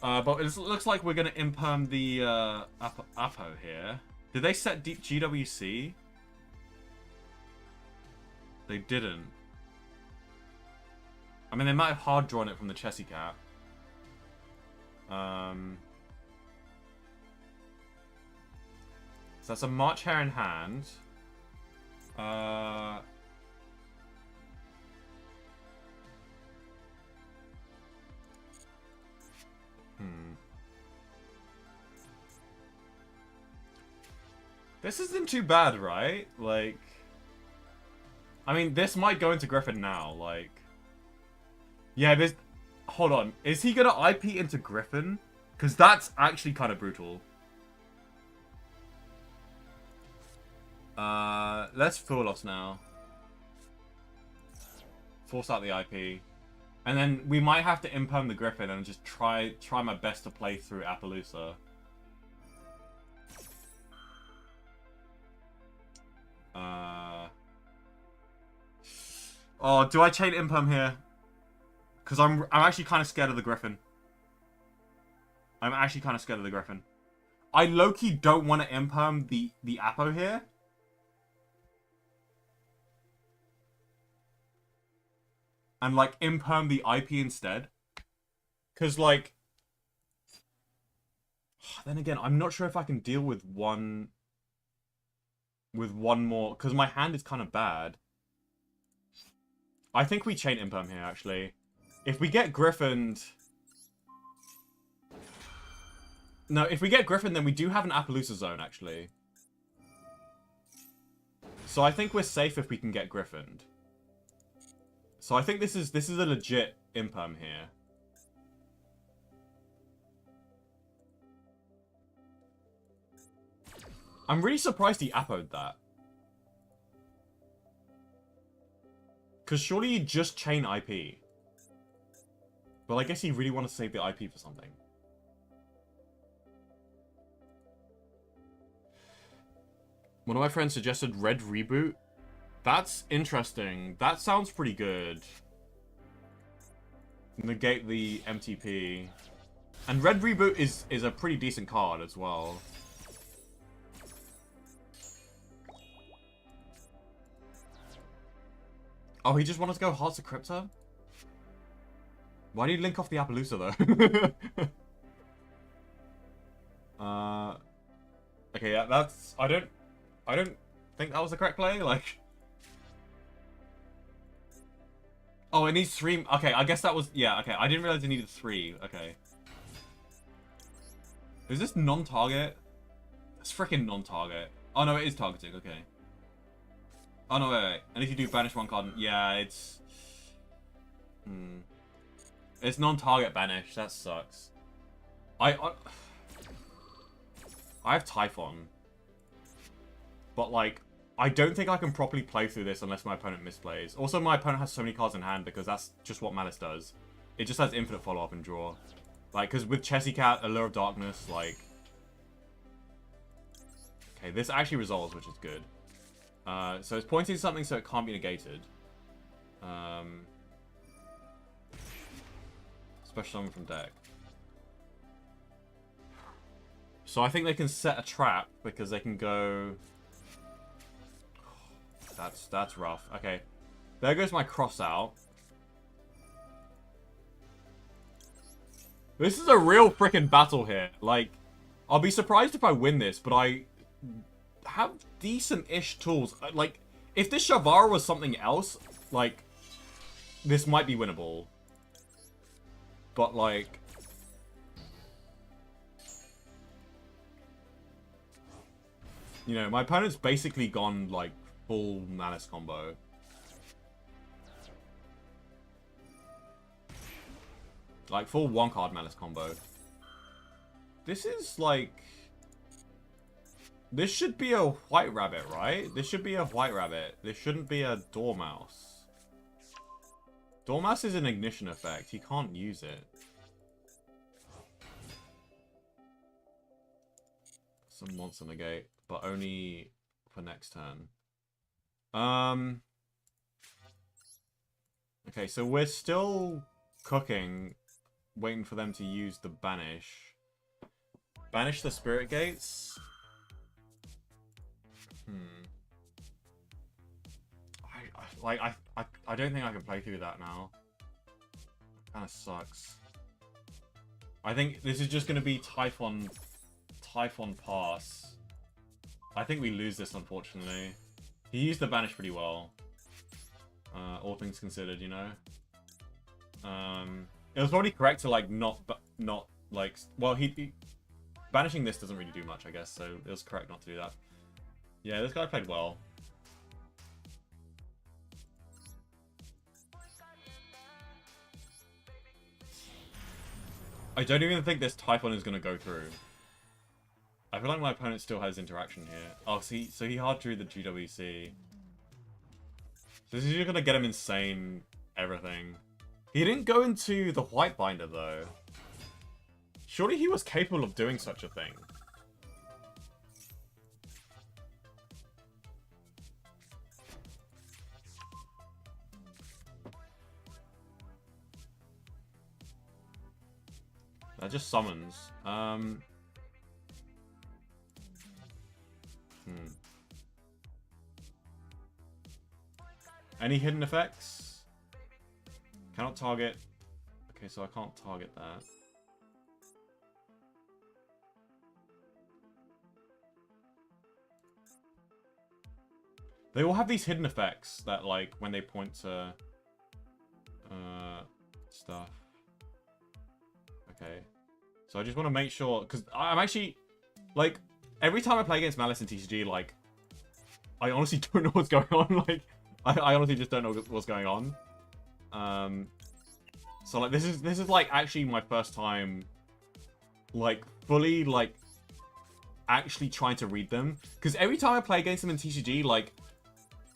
but it looks like we're gonna imperm the Apo here. Did they set deep GWC? They didn't. I mean, they might have hard drawn it from the Chessy Cat. So that's a March Hare in hand. This isn't too bad, right? Like... I mean, this might go into Griffin now, like... Yeah, this... Hold on. Is he gonna IP into Griffin? Because that's actually kind of brutal. Let's Full Loss now. Force out the IP. And then we might have to imperm the Griffin and just try my best to play through Appaloosa. Oh, do I chain imperm here? Because I'm actually kind of scared of the Griffin. I'm actually kind of scared of the Griffin. I low-key don't want to imperm the Apo here. And, like, imperm the IP instead. Because, like... Then again, I'm not sure if I can deal with one... With one more... Because my hand is kind of bad. I think we chain imperm here, actually. If we get Griffined... No, if we get Griffin, then we do have an Appaloosa zone, actually. So I think we're safe if we can get Griffined. So I think this is a legit imperm here. I'm really surprised he Appo'd that. Because surely you just chain IP. But I guess he really wants to save the IP for something. One of my friends suggested Red Reboot. That's interesting. That sounds pretty good. Negate the MTP. And Red Reboot is a pretty decent card as well. Oh, he just wanted to go Hearts of Crypta? Why do you link off the Appaloosa, though? Okay, yeah, that's... I don't think that was the correct play, like... Oh, it needs 3... Okay, I guess that was... Yeah, okay, I didn't realize it needed 3. Okay. Is this non-target? It's freaking non-target. Oh, no, it is targeting, okay. Oh, no, wait. And if you do banish one card... Yeah, it's... It's non-target banish. That sucks. I have Typhon. But, like, I don't think I can properly play through this unless my opponent misplays. Also, my opponent has so many cards in hand because that's just what Maliss does. It just has infinite follow-up and draw. Like, because with Chessy Cat, Allure of Darkness, like... Okay, this actually resolves, which is good. So it's pointing something so it can't be negated. Special summon from deck. So I think they can set a trap because they can go... That's rough. Okay. There goes my cross out. This is a real freaking battle here. Like, I'll be surprised if I win this, but I have decent-ish tools. Like, if this Shavara was something else, like, this might be winnable. But, like... You know, my opponent's basically gone, like, full Maliss combo. Like, full one-card Maliss combo. This is, like... This should be a white rabbit, right? This should be a white rabbit. This shouldn't be a Dormouse. Dormouse is an ignition effect. He can't use it. Some monster negate, but only for next turn. Okay, so we're still cooking, waiting for them to use the banish. Banish the spirit gates. I don't think I can play through that now. Kind of sucks. I think this is just going to be Typhon pass. I think we lose this, unfortunately. He used the banish pretty well. All things considered, you know. It was probably correct to like not like, well, he banishing this doesn't really do much, I guess. So it was correct not to do that. Yeah, this guy played well. I don't even think this Typhon is going to go through. I feel like my opponent still has interaction here. Oh, see, so he hard drew the GWC. So this is just going to get him insane everything. He didn't go into the white binder, though. Surely he was capable of doing such a thing. That just summons. Any hidden effects? Cannot target. Okay, so I can't target that. They all have these hidden effects that, like, when they point to stuff. Okay. So I just want to make sure, because I'm actually, like, every time I play against Maliss in TCG, like, I honestly don't know what's going on. Like, I honestly just don't know what's going on. So, like, this is like, actually my first time, like, fully, like, actually trying to read them. Because every time I play against them in TCG, like,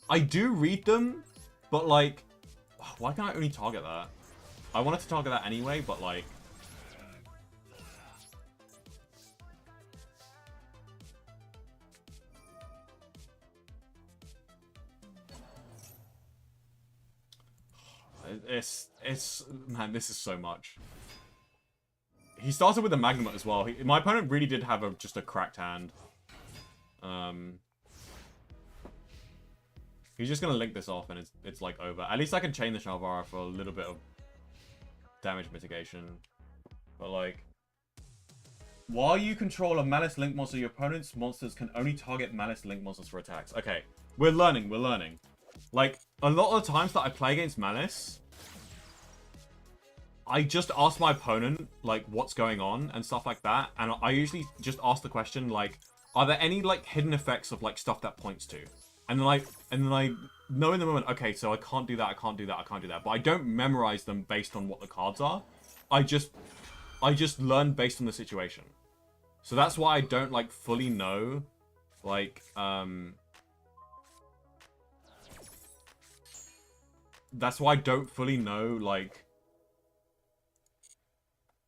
I do read them, but, like, why can't I only target that? I wanted to target that anyway, but, like... Man, this is so much. He started with a Magnemite as well. My opponent really did have just a cracked hand. He's just gonna link this off and it's like over. At least I can chain the Shalvara for a little bit of damage mitigation. But like, while you control a Maliss Link monster, your opponent's monsters can only target Maliss Link monsters for attacks. Okay, we're learning. Like, a lot of the times that I play against Maliss, I just ask my opponent, like, what's going on and stuff like that. And I usually just ask the question, like, are there any, like, hidden effects of, like, stuff that points to? And then I know in the moment, okay, so I can't do that, I can't do that, I can't do that. But I don't memorize them based on what the cards are. I just learn based on the situation. So that's why I don't, like, fully know, like, that's why I don't fully know, like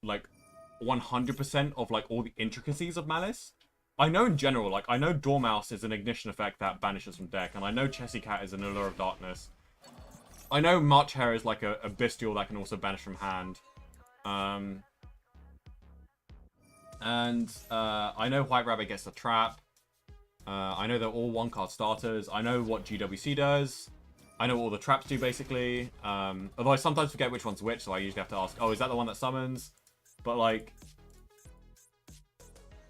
100% of, like, all the intricacies of Maliss. I know in general, like, I know Dormouse is an ignition effect that banishes from deck, and I know Chessy Cat is an Allure of Darkness. I know March Hare is, like, a Bestial that can also banish from hand. I know White Rabbit gets a trap. I know they're all one-card starters. I know what GWC does. I know what all the traps do, basically. Although I sometimes forget which one's which, so I usually have to ask, oh, is that the one that summons? But, like...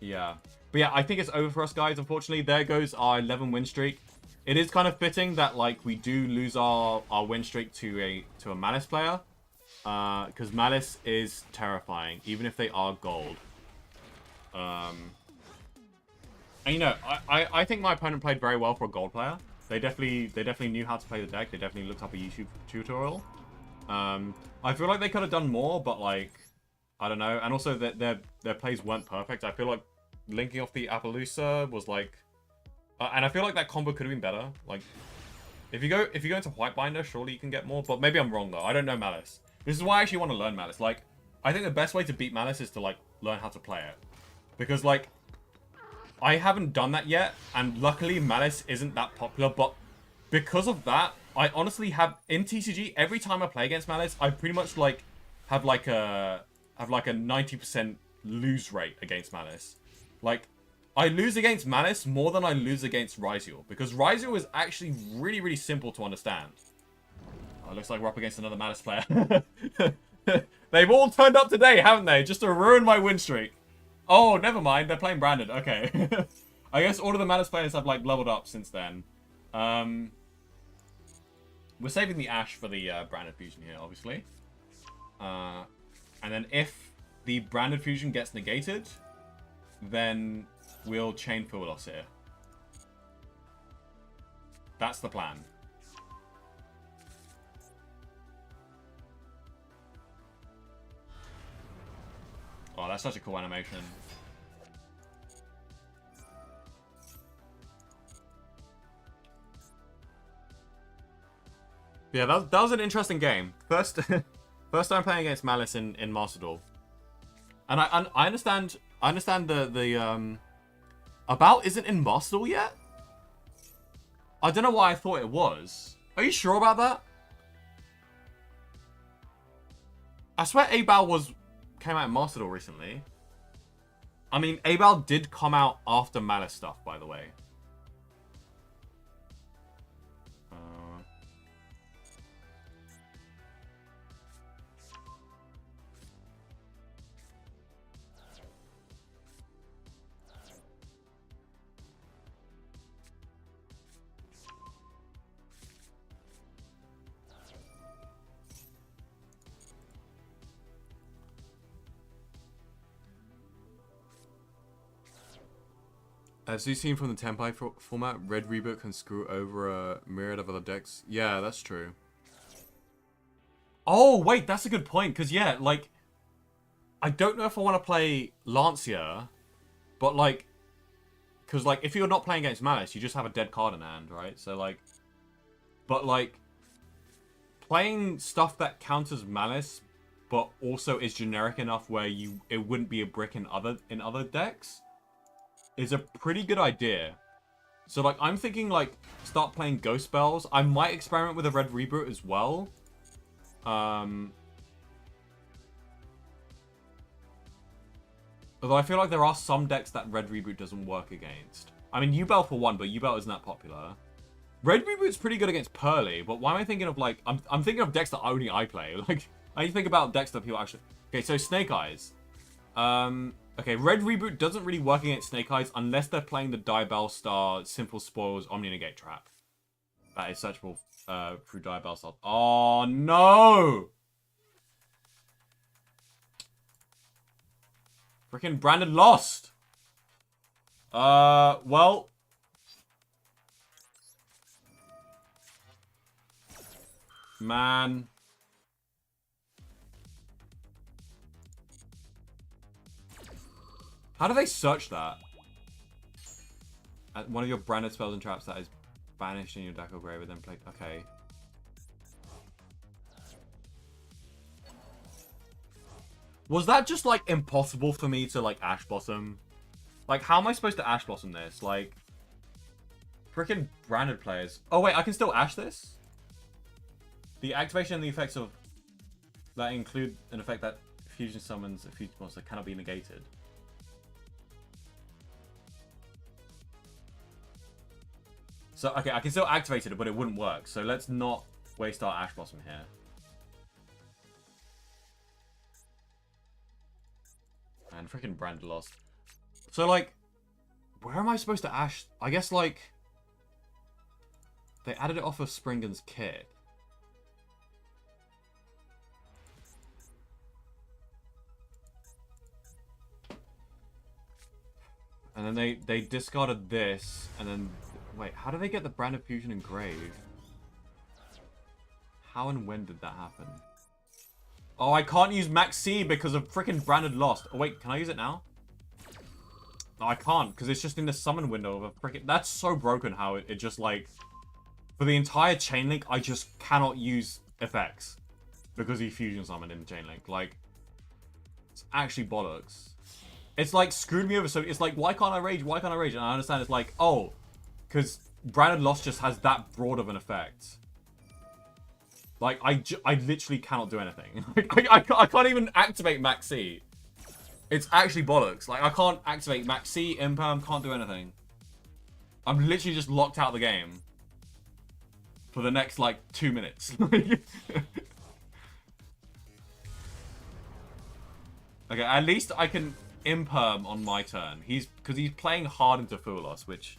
yeah. But yeah, I think it's over for us, guys. Unfortunately, there goes our 11 win streak. It is kind of fitting that, like, we do lose our win streak to a Maliss player. Because Maliss is terrifying, even if they are gold. And, you know, I think my opponent played very well for a gold player. They definitely knew how to play the deck. They definitely looked up a YouTube tutorial. I feel like they could have done more, but, like, I don't know. And also, their plays weren't perfect. I feel like linking off the Appaloosa was, like... and I feel like that combo could have been better. Like, if you go into Whitebinder, surely you can get more. But maybe I'm wrong, though. I don't know Maliss. This is why I actually want to learn Maliss. Like, I think the best way to beat Maliss is to, like, learn how to play it. Because, like, I haven't done that yet, and luckily Maliss isn't that popular, but because of that, I honestly have, in TCG, every time I play against Maliss, I pretty much, like, have like a 90% lose rate against Maliss. Like, I lose against Maliss more than I lose against Ryziel, because Ryziel is actually really, really simple to understand. Oh, it looks like we're up against another Maliss player. They've all turned up today, haven't they? Just to ruin my win streak. Oh, never mind. They're playing Branded. Okay. I guess all of the Maliss players have, like, leveled up since then. We're saving the Ash for the Branded Fusion here, obviously. And then if the Branded Fusion gets negated, then we'll chain Full Loss here. That's the plan. Oh, that's such a cool animation. Yeah, that was an interesting game. First time playing against Maliss in Master Duel. And I understand the About isn't in Master Duel yet? I don't know why I thought it was. Are you sure about that? I swear Abao was came out in Master Duel recently. I mean, Abel did come out after Maliss stuff, by the way. As you've seen from the Tempai format, Red Reboot can screw over a myriad of other decks. Yeah, that's true. Oh, wait, that's a good point. Because, yeah, like, I don't know if I want to play Lancia, but, like, because, like, if you're not playing against Maliss, you just have a dead card in hand, right? So, like, but, like, playing stuff that counters Maliss, but also is generic enough where it wouldn't be a brick in other decks, is a pretty good idea. So, like, I'm thinking, like, start playing Ghost Spells. I might experiment with a Red Reboot as well. Although I feel like there are some decks that Red Reboot doesn't work against. I mean, Yubel for one, but Yubel isn't that popular. Red Reboot's pretty good against Pearly, but why am I thinking of, like... I'm thinking of decks that only I play. Like, I need to think about decks that people actually... Okay, so Snake Eyes. Okay, Red Reboot doesn't really work against Snake Eyes unless they're playing the Diabell Star, Simple Spoils, Omni Negate Trap. That is searchable through Diabell Star. Oh, no! Freaking Brandon lost! Well... Man... How do they search that? At one of your branded spells and traps that is banished in your deck or grave, then played. Okay. Was that just, like, impossible for me to, like, Ash Blossom? Like, how am I supposed to Ash Blossom this? Like, freaking branded players. Oh, wait, I can still Ash this? The activation and the effects of... that include an effect that fusion summons a fusion monster cannot be negated. So, okay, I can still activate it, but it wouldn't work. So let's not waste our Ash Blossom here. And freaking Brand lost. So, like, where am I supposed to Ash? I guess, like, they added it off of Springen's kit. And then they discarded this, and then... Wait, how did they get the Branded Fusion engraved? How and when did that happen? Oh, I can't use Max C because of freaking Branded lost. Oh, wait, can I use it now? No, I can't, because it's just in the summon window of a freaking... That's so broken how it just, like... For the entire chain link, I just cannot use effects. Because he fusion summoned in the chain link. Like, it's actually bollocks. It's like, screwed me over, so it's like, why can't I rage? Why can't I rage? And I understand it's like, oh... Because Branded Lost just has that broad of an effect. Like, I literally cannot do anything. I can't even activate Max C. It's actually bollocks. Like, I can't activate Max C, Imperm, can't do anything. I'm literally just locked out of the game. For the next, like, 2 minutes. Okay, at least I can Imperm on my turn. Because he's playing hard into Fool Us, which...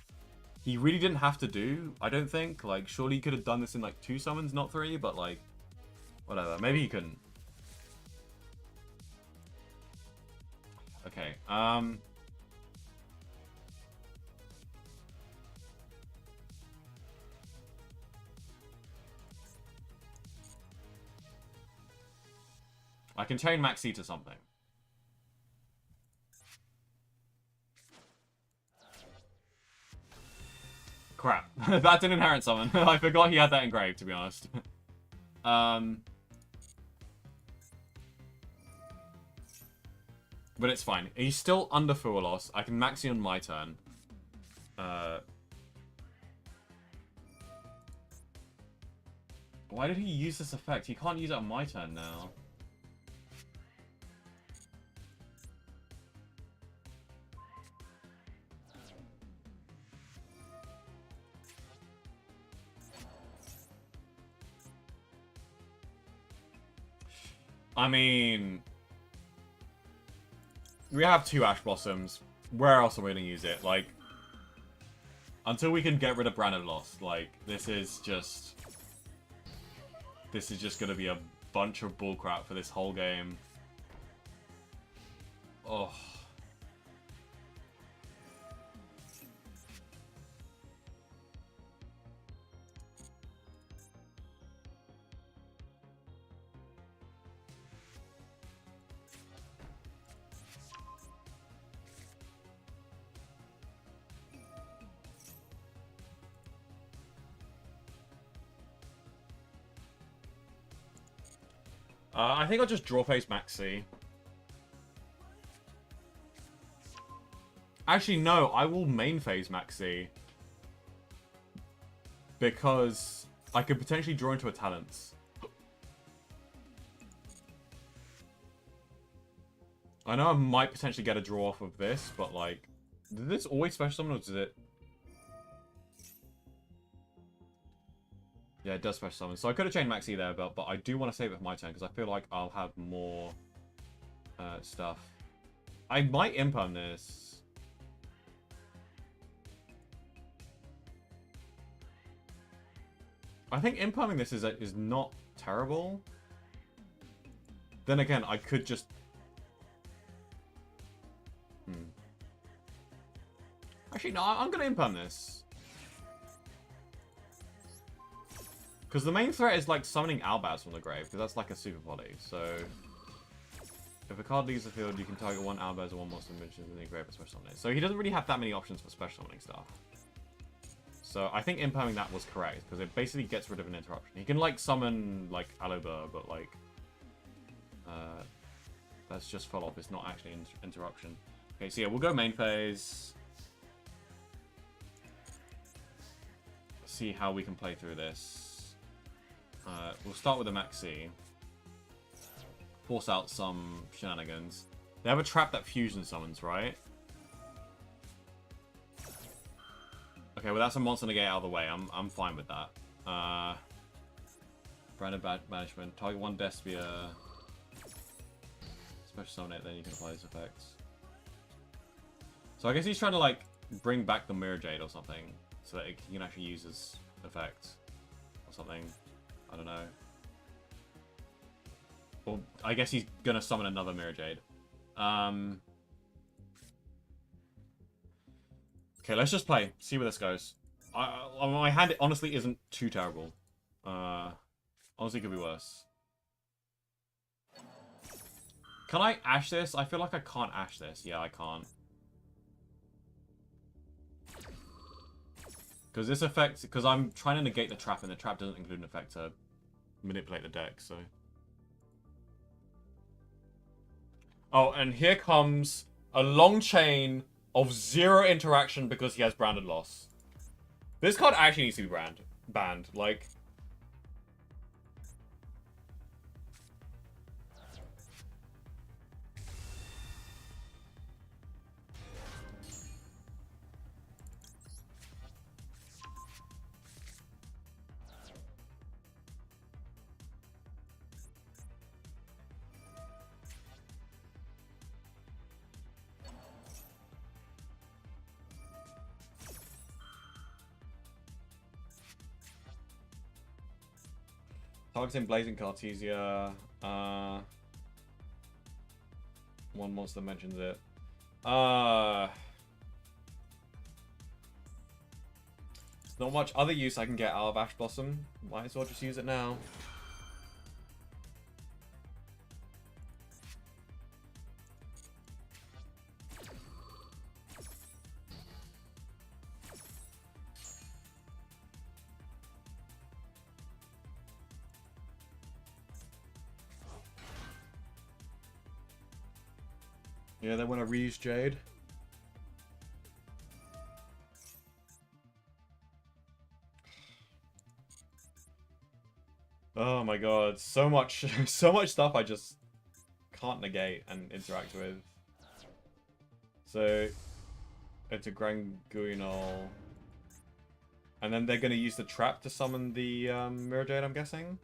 He really didn't have to do, I don't think. Like, surely he could have done this in, like, 2 summons, not 3, but, like, whatever. Maybe he couldn't. Okay, I can chain Max C to something. Crap. That's an inherent summon. I forgot he had that engraved, to be honest. But it's fine. He's still under Fool Loss. I can Maxi on my turn. Why did he use this effect? He can't use it on my turn now. I mean, we have 2 Ash Blossoms. Where else are we going to use it? Like, until we can get rid of Branded Lost, like, this is just going to be a bunch of bullcrap for this whole game. Oh. I think I'll just draw phase Maxi. Actually, no, I will main phase Maxi. Because I could potentially draw into a Talents. I know I might potentially get a draw off of this, but like... Did this always special summon or did it... Yeah, it does special summon. So I could have chained Maxi there, but I do want to save it for my turn because I feel like I'll have more stuff. I might imp on this. I think imp-palming this is not terrible. Then again, I could just... Actually, no, I'm going to imp-palm this. Because the main threat is like summoning Albaz from the grave, because that's like a super body. So, if a card leaves the field, you can target 1 Albaz or 1 monster mentioned in the grave for special summoning. So he doesn't really have that many options for special summoning stuff. So I think imperming that was correct, because it basically gets rid of an interruption. He can like summon like Alobur, but like that's just full off. It's not actually an interruption. Okay, so yeah, we'll go main phase. See how we can play through this. We'll start with a Maxi. Force out some shenanigans. They have a trap that fusion summons, right? Okay, well that's a monster negate out of the way. I'm fine with that. Branded Banishment. Target 1 Despia. Special summon it, then you can apply these effects. So I guess he's trying to like bring back the Mirror Jade or something, so that he can actually use his effect or something. I don't know. Or I guess he's gonna summon another Mirror Jade. Okay, let's just play. See where this goes. My hand honestly isn't too terrible. Honestly, it could be worse. Can I Ash this? I feel like I can't Ash this. Yeah, I can't. Because this affects... Because I'm trying to negate the trap, and the trap doesn't include an effect to manipulate the deck, so... Oh, and here comes a long chain of 0 interaction because he has Branded Loss. This card actually needs to be banned. Like... Targeting Blazing Cartesia. One monster mentions it. There's not much other use I can get out of Ash Blossom. Might as well just use it now. Yeah, they want to reuse Jade. Oh my god, so much stuff I just can't negate and interact with. So, it's a Granguinol. And then they're going to use the trap to summon the Mirror Jade, I'm guessing?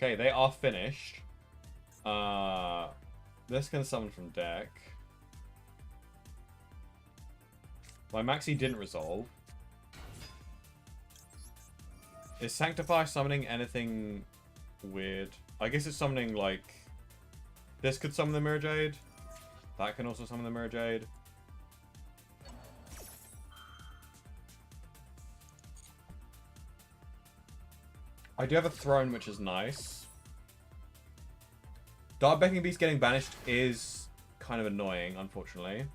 Okay, they are finished. This can summon from deck. My Maxi didn't resolve. Is Sanctify summoning anything weird? I guess it's summoning, like... This could summon the Mirror Jade. That can also summon the Mirror Jade. I do have a Throne, which is nice. Dark Beckoning Beast getting banished is kind of annoying, unfortunately.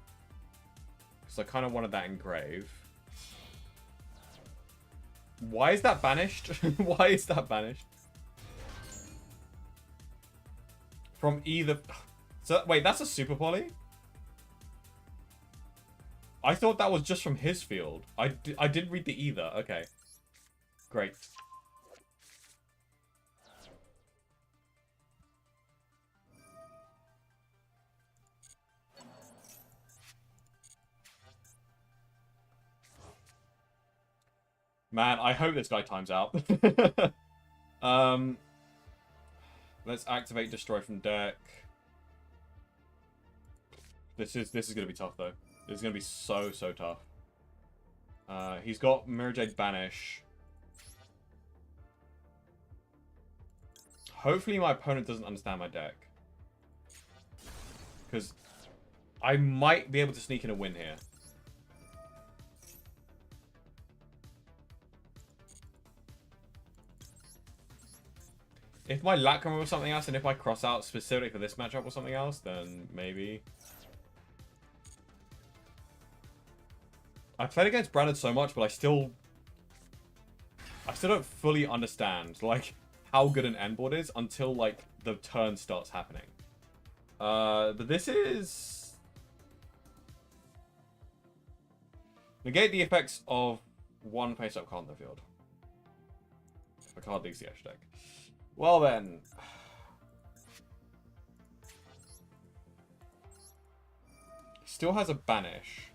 Because I kind of wanted that engraved. Why is that banished? Why is that banished? From either... So, wait, that's a Super Poly? I thought that was just from his field. I didn't read the either. Okay. Great. Man, I hope this guy times out. Let's activate Destroy from deck. This is gonna be tough though. This is gonna be so tough. He's got Mirror Jade Banish. Hopefully my opponent doesn't understand my deck. Because I might be able to sneak in a win here. If my Lacrimor was something else, and if I cross out specifically for this matchup or something else, then maybe. I played against Brandon so much, but I still don't fully understand, like, how good an end board is until, like, the turn starts happening. But this is... Negate the effects of one face-up card in the field. If a card leaves the edge deck. Well then. Still has a banish.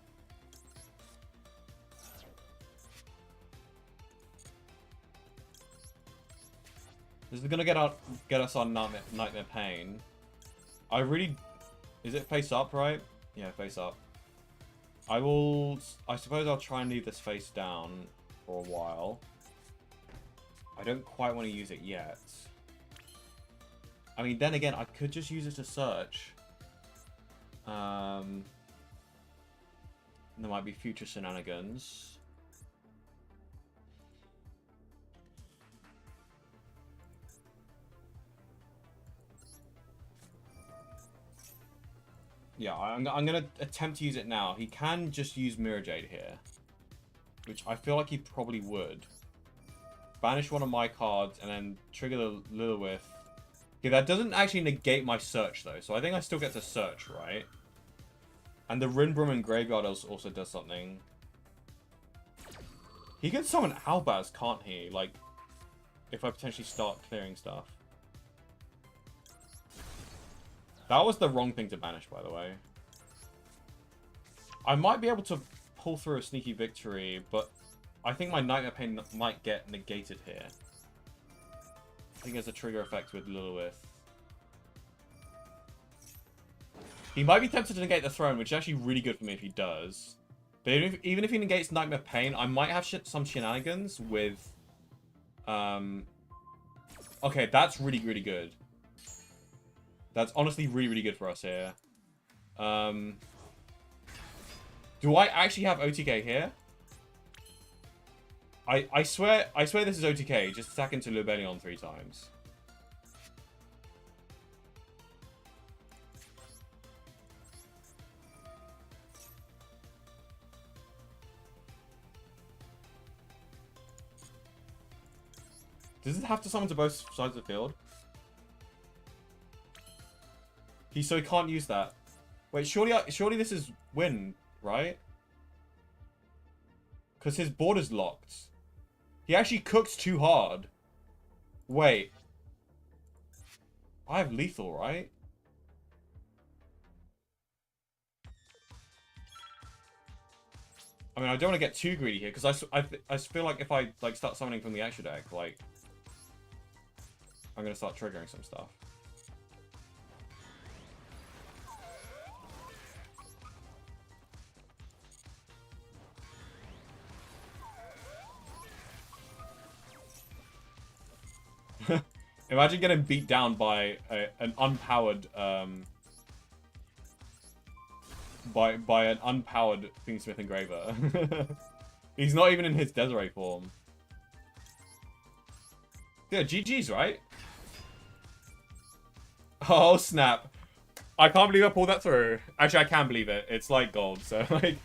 This is gonna get us on Nightmare Pain. I really... Is it face up, right? Yeah, face up. I suppose I'll try and leave this face down for a while. I don't quite want to use it yet. I mean, then again, I could just use it to search. There might be future shenanigans. Yeah, I'm going to attempt to use it now. He can just use Mirror Jade here. Which I feel like he probably would. Banish one of my cards and then trigger the Lilith. Okay, that doesn't actually negate my search though, so I think I still get to search, right? And the Rinbroom in Graveyard also does something. He can summon Albaz, can't he? Like, if I potentially start clearing stuff. That was the wrong thing to banish, by the way. I might be able to pull through a sneaky victory, but I think my Nightmare Pain might get negated here. I think there's a trigger effect with Lilith. He might be tempted to negate the Throne, which is actually really good for me if he does. But even if he negates Nightmare Pain, I might have some shenanigans with... Okay, that's really good. That's honestly really good for us here. Do I actually have OTK here? I swear this is OTK. Just attack into Lubellion 3 times. Does it have to summon to both sides of the field? So he can't use that. Wait, surely this is win, right? Because his board is locked. He actually cooked too hard. Wait. I have lethal, right? I mean, I don't want to get too greedy here, because I feel like if I start summoning from the extra deck, like... I'm gonna start triggering some stuff. Imagine getting beat down by an unpowered by an unpowered Fiendsmith Engraver. He's not even in his Desiree form. Yeah, GG's, right? Oh, snap. I can't believe I pulled that through. Actually, I can believe it. It's like gold, so like...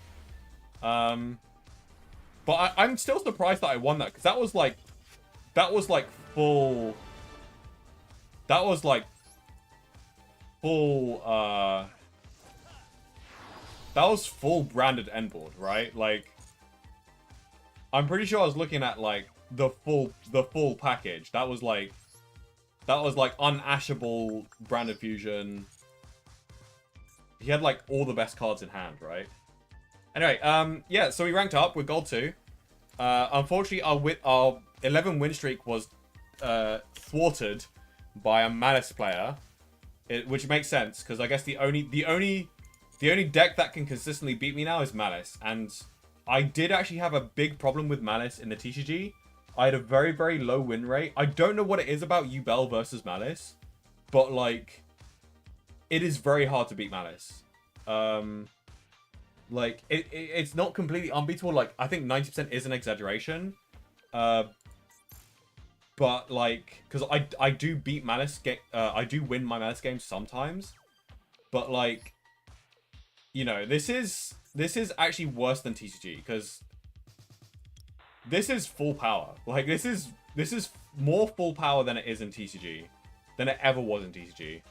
But I'm still surprised that I won that, because that was like full... That was like full, that was full branded end board, right? Like, I'm pretty sure I was looking at like the full package. That was like unashable branded fusion. He had like all the best cards in hand, right? Anyway, yeah, so we ranked up with gold 2. Unfortunately, our 11 win streak was thwarted by a Maliss player, which makes sense because I guess the only deck that can consistently beat me now is Maliss, and I did actually have a big problem with Maliss in the TCG. I had a very, very low win rate. I don't know what it is about Yubel versus Maliss, but like, it is very hard to beat Maliss. Like, it's not completely unbeatable. Like, I think 90% is an exaggeration. But like, because I do beat Maliss, I do win my Maliss games sometimes. But like, you know, this is actually worse than TCG, because this is full power. Like, this is more full power than it is in TCG, than it ever was in TCG.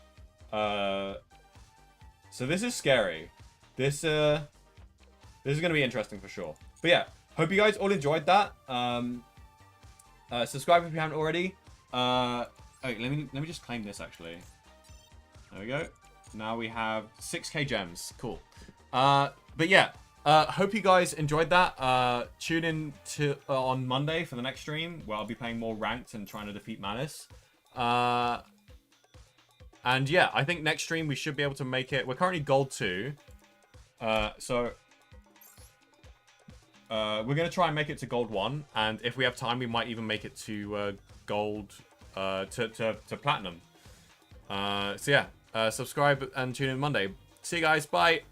So this is scary. This is gonna be interesting for sure. But yeah, hope you guys all enjoyed that. Subscribe if you haven't already. Oh, let me just claim this actually. There we go. Now we have 6k gems. Cool. But yeah, hope you guys enjoyed that. Tune in to on Monday for the next stream where I'll be playing more ranked and trying to defeat Maliss. And yeah, I think next stream we should be able to make it. We're currently gold 2. So we're going to try and make it to gold 1. And if we have time, we might even make it to gold, to platinum. So yeah, subscribe and tune in Monday. See you guys. Bye.